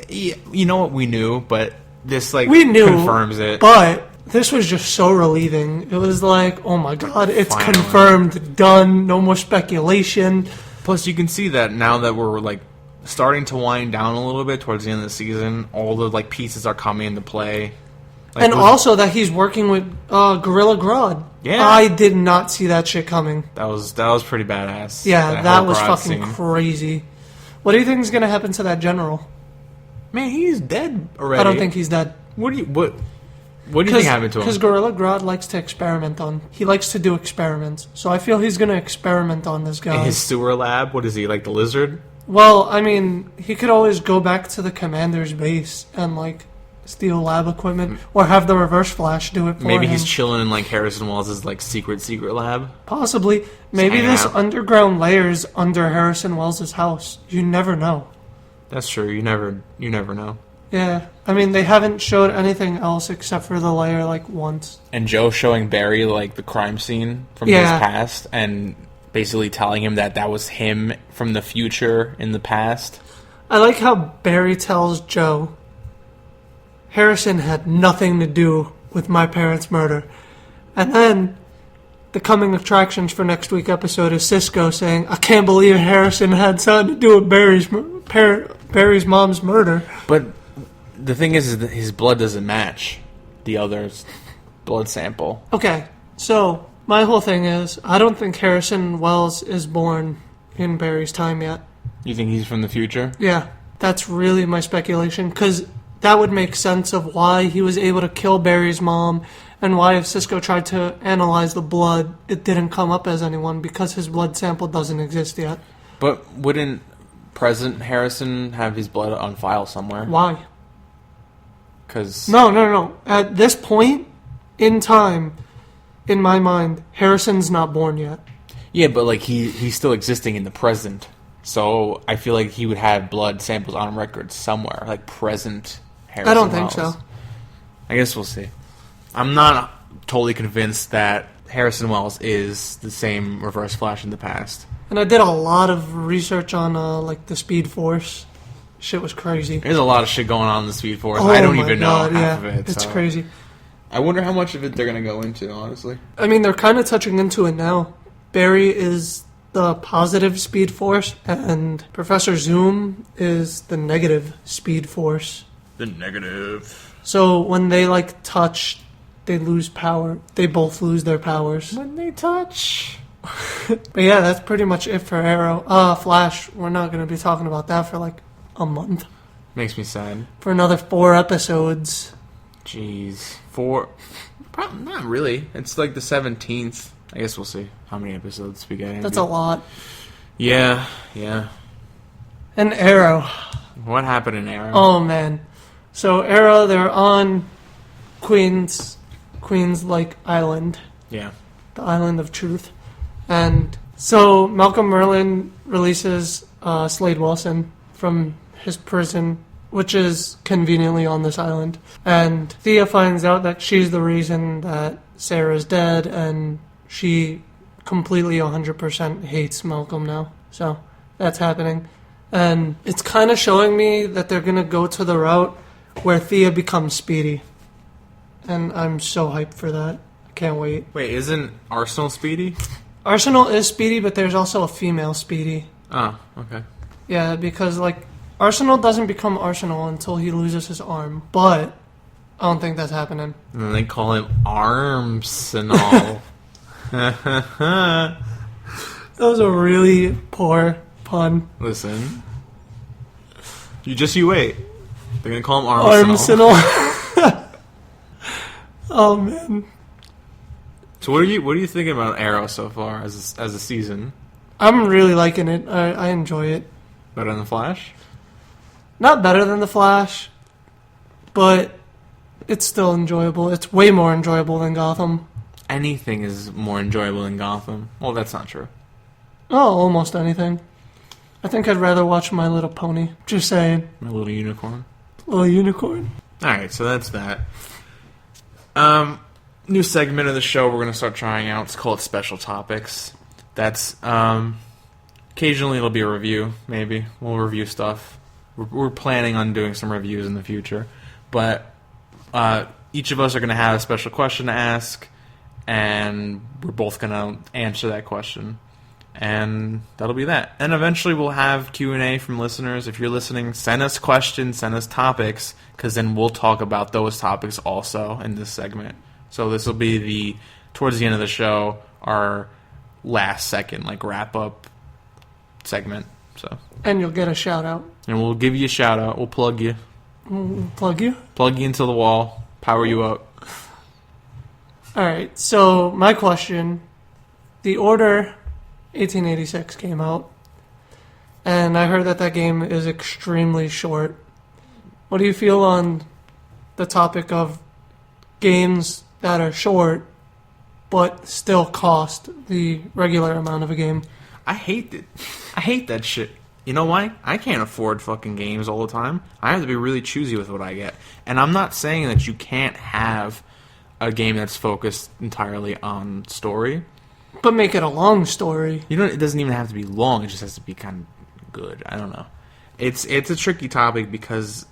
You know what we knew, but this confirms it.
But this was just so relieving. It was like, oh my god, it's confirmed, done, no more speculation.
Plus, you can see that now that we're like starting to wind down a little bit towards the end of the season, all the like pieces are coming into play. Like,
and also that he's working with Gorilla Grodd.
Yeah,
I did not see that shit coming.
That was pretty badass.
Yeah, that was fucking crazy. What do you think is going to happen to that general?
Man, he's dead already.
I don't think he's dead.
What do you think happened to him?
Because Gorilla Grodd likes to experiment on. He likes to do experiments. So I feel he's going to experiment on this guy.
In his sewer lab? What is he, like the lizard?
Well, I mean, he could always go back to the commander's base and, like, steal lab equipment. Or have the Reverse Flash do it for him.
Maybe he's chilling in, like, Harrison Wells' like, secret lab?
Possibly. Maybe this underground layer's under Harrison Wells' house. You never know.
That's true. You never know.
Yeah. I mean, they haven't showed anything else except for the layer, like, once.
And Joe showing Barry, like, the crime scene from his past and basically telling him that was him from the future in the past.
I like how Barry tells Joe, Harrison had nothing to do with my parents' murder. And then the coming attractions for next week's episode is Cisco saying, I can't believe Harrison had something to do with Barry's mom's murder.
But the thing is that his blood doesn't match the other's blood sample.
Okay, so my whole thing is, I don't think Harrison Wells is born in Barry's time yet.
You think he's from the future?
Yeah, that's really my speculation, because that would make sense of why he was able to kill Barry's mom, and why if Cisco tried to analyze the blood, it didn't come up as anyone, because his blood sample doesn't exist yet.
But wouldn't present Harrison have his blood on file somewhere?
Why?
Because...
No. At this point in time, in my mind, Harrison's not born yet.
Yeah, but like he's still existing in the present. So I feel like he would have blood samples on record somewhere, like present Harrison
I don't
Wells.
think so.
I guess we'll see. I'm not totally convinced that Harrison Wells is the same Reverse Flash in the past.
And I did a lot of research on like the Speed Force. Shit was crazy.
There's a lot of shit going on in the Speed Force. I don't even know half of it.
It's crazy.
I wonder how much of it they're going to go into, honestly.
I mean, they're kind of touching into it now. Barry is the positive Speed Force, and Professor Zoom is the negative Speed Force.
The negative.
So when they, like, touch, they lose power. They both lose their powers.
When they touch...
But yeah, that's pretty much it for Arrow. Flash, we're not going to be talking about that for, like, a month.
Makes me sad.
For another 4 episodes.
Jeez. 4? Not really. It's like the 17th. I guess we'll see how many episodes we get.
That's a lot.
Yeah.
And Arrow.
What happened in Arrow?
Oh, man. So, Arrow, they're on Queen's, like, island.
Yeah.
The Island of Truth. And so, Malcolm Merlyn releases Slade Wilson from his prison, which is conveniently on this island. And Thea finds out that she's the reason that Sarah's dead, and she completely 100% hates Malcolm now. So that's happening. And it's kind of showing me that they're going to go to the route where Thea becomes Speedy. And I'm so hyped for that. I can't wait.
Wait, isn't Arsenal Speedy?
Arsenal is Speedy, but there's also a female Speedy.
Oh, okay.
Yeah, because, like, Arsenal doesn't become Arsenal until he loses his arm. But I don't think that's happening.
And then they call him Armsenal.
That was a really poor pun.
Listen. You wait. They're going to call him Armsenal.
Armsenal. Oh, man.
So what are you thinking about Arrow so far as a season?
I'm really liking it. I enjoy it.
Better than the Flash?
Not better than The Flash, but it's still enjoyable. It's way more enjoyable than Gotham.
Anything is more enjoyable than Gotham. Well, that's not true.
Oh, almost anything. I think I'd rather watch My Little Pony. Just saying.
My Little Unicorn.
Little Unicorn.
Alright, so that's that. New segment of the show we're going to start trying out. It's called Special Topics. That's, occasionally it'll be a review, maybe. We'll review stuff. We're planning on doing some reviews in the future. But, each of us are going to have a special question to ask, and we're both going to answer that question. And that'll be that. And eventually we'll have Q&A from listeners. If you're listening, send us questions, send us topics, because then we'll talk about those topics also in this segment. So this will be towards the end of the show, our last second, like, wrap-up segment. So.
And you'll get a shout-out.
And we'll give you a shout-out. We'll plug you.
Plug you?
Plug you into the wall. Power you up.
Alright, so my question. The Order 1886 came out. And I heard that game is extremely short. What do you feel on the topic of games that are short but still cost the regular amount of a game?
I hate it. I hate that shit. You know why? I can't afford fucking games all the time. I have to be really choosy with what I get. And I'm not saying that you can't have a game that's focused entirely on story.
But make it a long story.
You know, it doesn't even have to be long. It just has to be kind of good. I don't know. It's a tricky topic because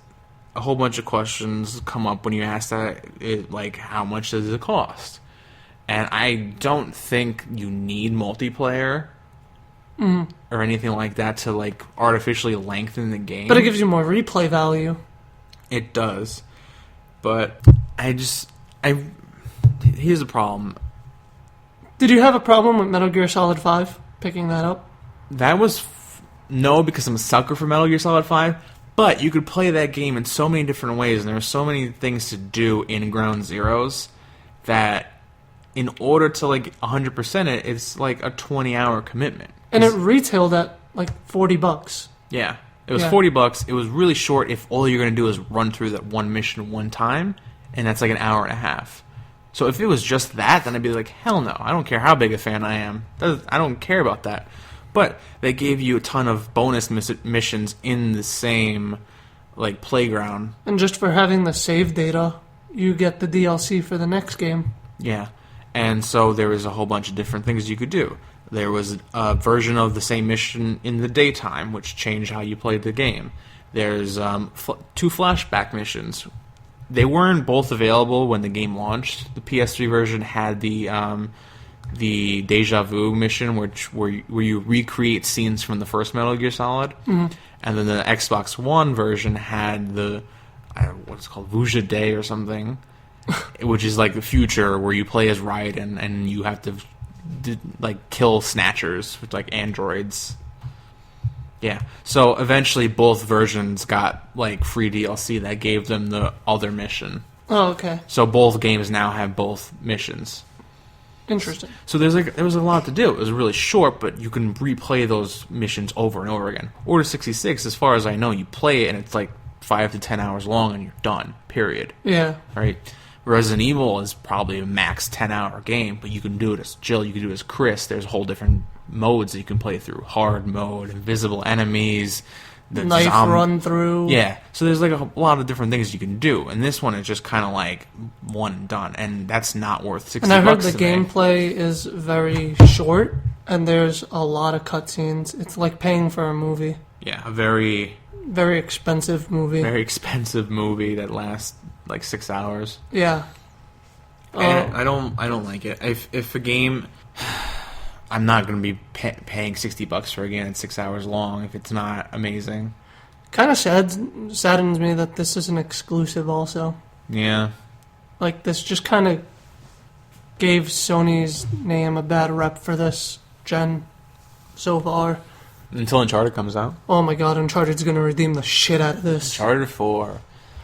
a whole bunch of questions come up when you ask that. Like, how much does it cost? And I don't think you need multiplayer or anything like that to, like, artificially lengthen the game.
But it gives you more replay value.
It does. But here's the problem.
Did you have a problem with Metal Gear Solid 5 picking that up?
That was no, because I'm a sucker for Metal Gear Solid 5. But you could play that game in so many different ways, and there are so many things to do in Ground Zeroes that in order to, like, 100% it, it's like a 20-hour commitment.
And it retailed at like $40.
Yeah. It was $40. It was really short if all you're going to do is run through that one mission one time, and that's like an hour and a half. So if it was just that, then I'd be like, hell no. I don't care how big a fan I am. I don't care about that. But they gave you a ton of bonus missions in the same, like, playground.
And just for having the save data, you get the DLC for the next game.
Yeah. And so there was a whole bunch of different things you could do. There was a version of the same mission in the daytime, which changed how you played the game. There's 2 flashback missions. They weren't both available when the game launched. The PS3 version had the Deja Vu mission, where you recreate scenes from the first Metal Gear Solid. Mm-hmm. And then the Xbox One version had what's called Vuja Day or something, which is like the future where you play as Raiden and you have to like kill snatchers with like androids. Yeah. So eventually both versions got like free DLC that gave them the other mission.
Oh, okay.
So both games now have both missions.
Interesting.
So there was a lot to do. It was really short, but you can replay those missions over and over again. Order 66, as far as I know, you play it and it's like 5 to 10 hours long and you're done. Period.
Yeah.
Right? Resident Evil is probably a max 10-hour game, but you can do it as Jill, you can do it as Chris. There's whole different modes that you can play through. Hard mode, invisible enemies, the
knife run through.
Yeah. So there's like a lot of different things you can do. And this one is just kind of like one and done. And that's not worth $60.
And I heard the gameplay is very short, and there's a lot of cutscenes. It's like paying for a movie.
Yeah, a very
very expensive movie.
Very expensive movie that lasts like 6 hours.
Yeah.
And I don't like it. If a game, I'm not going to be paying $60 for a game that's 6 hours long if it's not amazing.
Kind of saddens me that this is an exclusive also.
Yeah.
Like, this just kind of gave Sony's name a bad rep for this gen so far.
Until Uncharted comes out.
Oh my god, Uncharted's going to redeem the shit out of this.
Uncharted 4.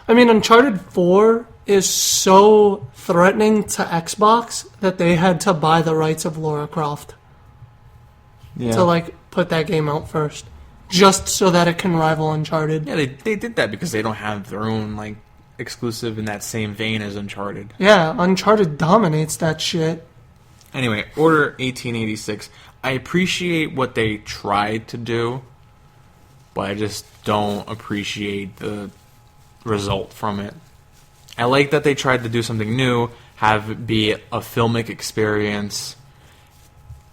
I mean, Uncharted 4 is so threatening to Xbox that they had to buy the rights of Lara Croft.
Yeah.
To, like, put that game out first. Just so that it can rival Uncharted.
Yeah, they did that because they don't have their own, like, exclusive in that same vein as Uncharted.
Yeah, Uncharted dominates that shit.
Anyway, Order 1886. I appreciate what they tried to do, but I just don't appreciate the result from it. I like that they tried to do something new, have it be a filmic experience.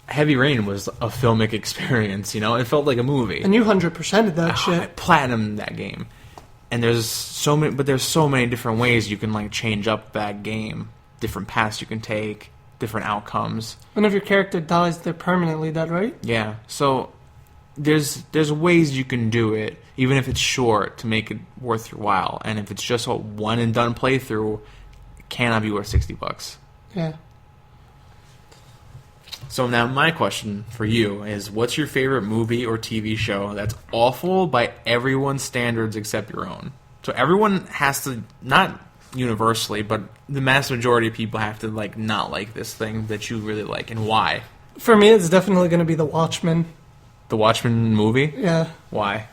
Heavy Rain was a filmic experience, you know? It felt like a movie.
And you 100%ed that
I
shit.
platinumed that game. And there's so many different ways you can like change up that game. Different paths you can take, different outcomes.
And if your character dies, they're permanently dead, right?
Yeah. So there's ways you can do it, even if it's short, to make it worth your while. And if it's just a one and done playthrough, it cannot be worth $60.
Yeah.
So now my question for you is, what's your favorite movie or TV show that's awful by everyone's standards except your own? So everyone has to, not universally, but the mass majority of people have to like not like this thing that you really like, and why?
For me, it's definitely going to be The Watchmen.
The Watchmen movie?
Yeah.
Why?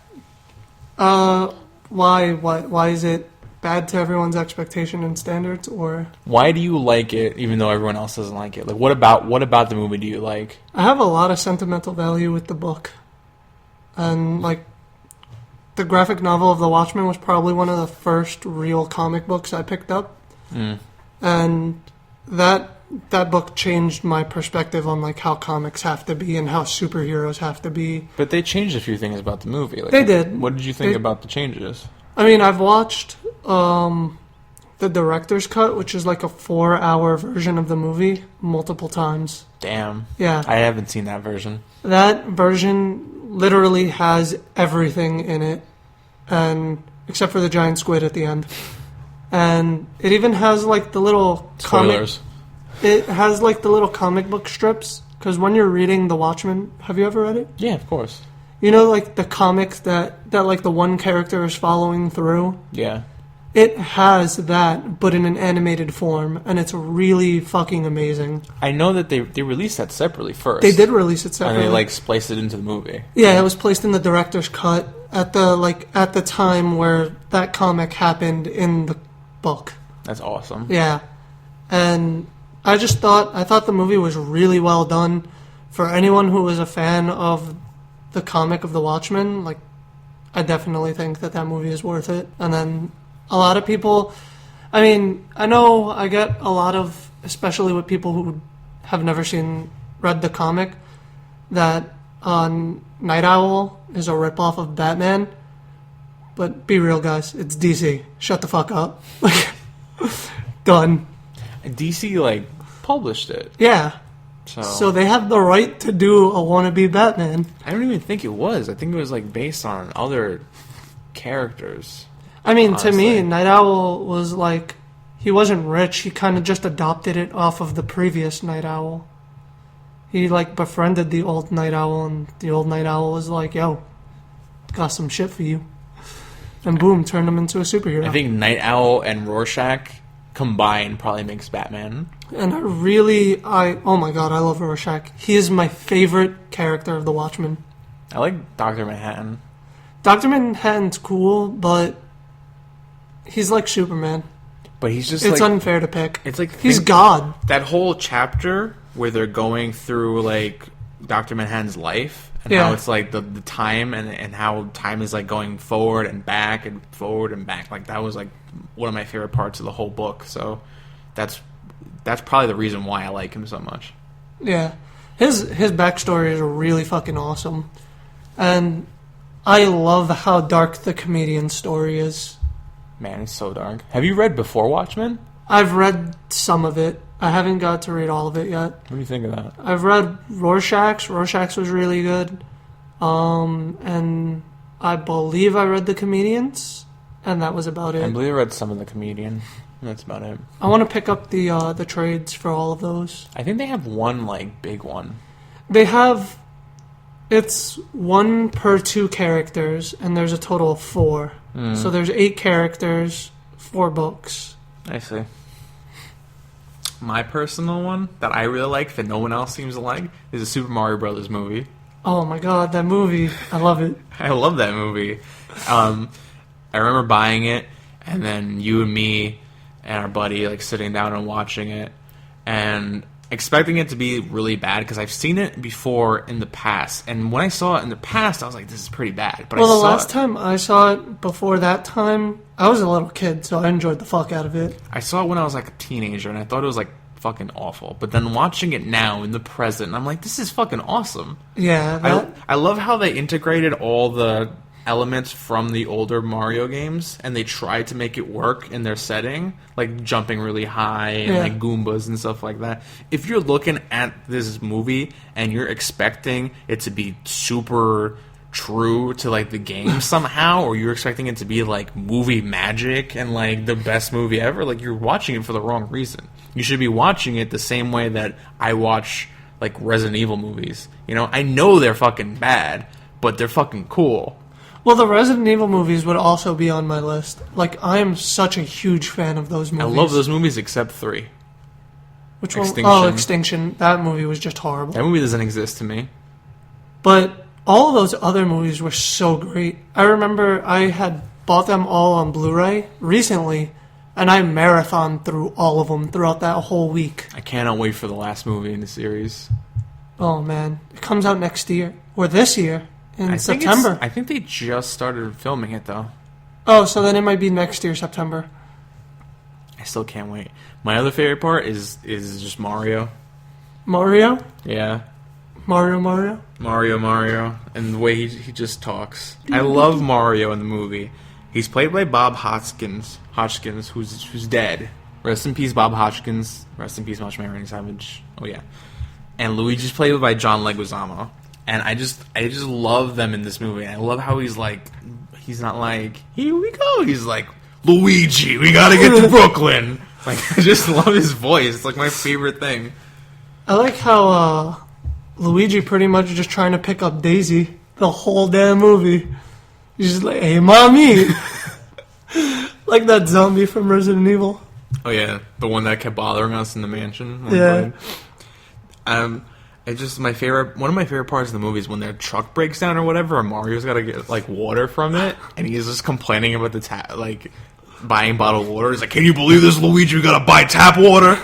Why is it bad to everyone's expectation and standards, or?
Why do you like it even though everyone else doesn't like it? Like, what about the movie do you like?
I have a lot of sentimental value with the book. And, like, the graphic novel of The Watchmen was probably one of the first real comic books I picked up. And that book changed my perspective on, like, how comics have to be and how superheroes have to be.
But they changed a few things about the movie. Like,
they did.
What did you think about the changes?
I mean, I've watched the director's cut, which is like a 4-hour version of the movie, multiple times.
Damn.
Yeah.
I haven't seen that version.
That version literally has everything in it, and except for the giant squid at the end. And it even has like the little
Spoilers.
It has like the little comic book strips, because when you're reading The Watchmen, have you ever read it?
Yeah, of course.
You know, like the comics that like the one character is following through?
Yeah.
It has that, but in an animated form, and it's really fucking amazing.
I know that they released that separately first.
They did release it separately.
And they like spliced it into the movie.
Yeah, it was placed in the director's cut at the time where that comic happened in the book.
That's awesome.
Yeah. And I thought the movie was really well done. For anyone who was a fan of the comic of The Watchmen, like, I definitely think that movie is worth it. And then a lot of people, I mean, I know I get a lot of, especially with people who have never read the comic, that Night Owl is a ripoff of Batman. But be real, guys, it's DC. Shut the fuck up. Done.
DC, like, published it.
Yeah. So they have the right to do a wannabe Batman.
I don't even think it was. I think it was, like, based on other characters.
I mean,
honestly.
To me, Night Owl was like, he wasn't rich. He kind of just adopted it off of the previous Night Owl. He, like, befriended the old Night Owl, and the old Night Owl was like, yo, got some shit for you. And boom, turned him into a superhero.
I think Night Owl and Rorschach combined probably makes Batman.
And oh my god, I love Rorschach. He is my favorite character of The Watchmen.
I like Dr. Manhattan.
Dr. Manhattan's cool, but he's like Superman.
But he's just
it's
like...
unfair to pick.
It's like...
He's God.
That whole chapter where they're going through, like, Dr. Manhattan's life, and how it's, like, the time, and how time is, like, going forward and back, and forward and back. Like, that was, like, one of my favorite parts of the whole book. So that's probably the reason why I like him so much.
Yeah. His backstory is really fucking awesome. And I love how dark the comedian story is.
Man, it's so dark. Have you read Before Watchmen?
I've read some of it. I haven't got to read all of it yet.
What do you think of that?
I've read Rorschach's. Rorschach's was really good. And I believe I read The Comedians, and that was about it.
I believe I read some of The Comedian. That's about it.
I want to pick up the trades for all of those.
I think they have one, like, big one.
They have... It's 1 per 2 characters, and there's a total of 4. So there's 8 characters, 4 books.
I see. My personal one that I really like that no one else seems to like is a Super Mario Brothers movie.
Oh my god, that movie. I love it.
I love that movie. I remember buying it, and then you and me and our buddy like sitting down and watching it, and expecting it to be really bad because I've seen it before in the past, and when I saw it in the past, I was like, "This is pretty bad." But
the last time I saw it, before that time, I was a little kid, so I enjoyed the fuck out of it.
I saw it when I was like a teenager, and I thought it was like fucking awful. But then watching it now in the present, I'm like, "This is fucking awesome."
Yeah,
I love how they integrated all the elements from the older Mario games, and they tried to make it work in their setting, like jumping really high and like Goombas and stuff like that. If you're looking at this movie and you're expecting it to be super true to like the game somehow, or you're expecting it to be like movie magic and like the best movie ever, like you're watching it for the wrong reason. You should be watching it the same way that I watch like Resident Evil movies. You know, I know they're fucking bad, but they're fucking cool.
Well, the Resident Evil movies would also be on my list. Like, I am such a huge fan of those movies.
I love those movies except 3.
Which one?
Extinction.
Oh, Extinction. That movie was just horrible.
That movie doesn't exist to me.
But all of those other movies were so great. I remember I had bought them all on Blu-ray recently, and I marathoned through all of them throughout that whole week.
I cannot wait for the last movie in the series.
Oh, man. It comes out next year. Or this year. In September.
I think they just started filming it, though.
Oh, so then it might be next year, September.
I still can't wait. My other favorite part is just Mario.
Mario?
Yeah.
Mario?
Mario. And the way he just talks. I love Mario in the movie. He's played by Bob Hoskins, who's dead. Rest in peace, Bob Hoskins. Rest in peace, Marshmallow Randy Savage. Oh, yeah. And Luigi's played by John Leguizamo. And I just love them in this movie. I love how he's not like, here we go. He's like, Luigi, we gotta get to Brooklyn. Like, I just love his voice. It's like my favorite thing.
I like how Luigi pretty much just trying to pick up Daisy the whole damn movie. He's just like, hey, mommy. Like that zombie from Resident Evil.
Oh, yeah. The one that kept bothering us in the mansion.
Yeah.
It's just one of my favorite parts of the movie is when their truck breaks down or whatever, and Mario's got to get like water from it, and he's just complaining about the buying bottled water. He's like, "Can you believe this, Luigi? We gotta buy tap water.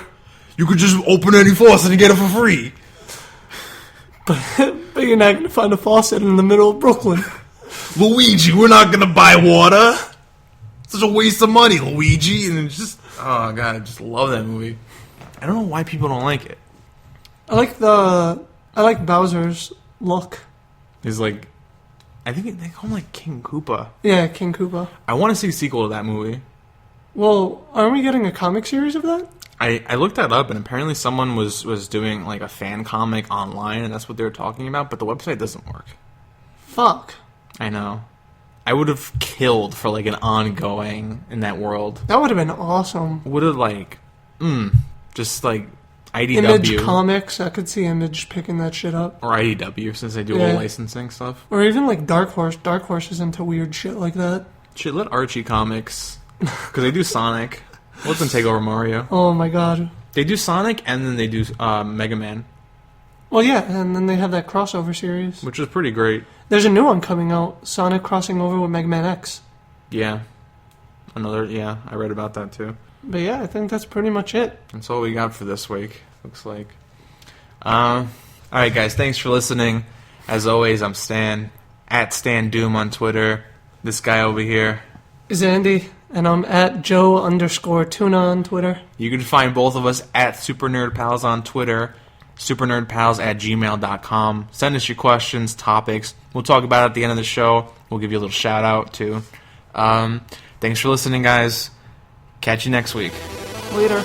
You could just open any faucet and get it for free."
But you're not gonna find a faucet in the middle of Brooklyn.
Luigi, we're not gonna buy water. It's such a waste of money, Luigi. And it's just, oh god, I just love that movie. I don't know why people don't like it.
I like Bowser's look.
He's like, I think they call him like King Koopa.
Yeah, King Koopa.
I want to see a sequel to that movie.
Well, aren't we getting a comic series of that?
I looked that up, and apparently someone was doing like a fan comic online, and that's what they were talking about, but the website doesn't work.
Fuck.
I know. I would have killed for like an ongoing in that world.
That would have been awesome.
Would have like, just like IDW.
Image Comics, I could see Image picking that shit up.
Or IDW, since they do all licensing stuff.
Or even like Dark Horse. Dark Horse is into weird shit like that.
Shit, let Archie Comics, because they do Sonic. Let them take over Mario.
Oh my god.
They do Sonic, and then they do Mega Man.
Well, yeah, and then they have that crossover series.
Which is pretty great.
There's a new one coming out, Sonic crossing over with Mega Man X.
Yeah. I read about that too.
But yeah, I think that's pretty much it.
That's all we got for this week, looks like. Alright guys, thanks for listening. As always, I'm Stan, at Stan Doom on Twitter. This guy over here
is Andy, and I'm at Joe_Tuna on Twitter.
You can find both of us at Super Nerd Pals on Twitter, supernerdpals@gmail.com. Send us your questions, topics. We'll talk about it at the end of the show. We'll give you a little shout out too. Thanks for listening, guys. Catch you next week.
Later.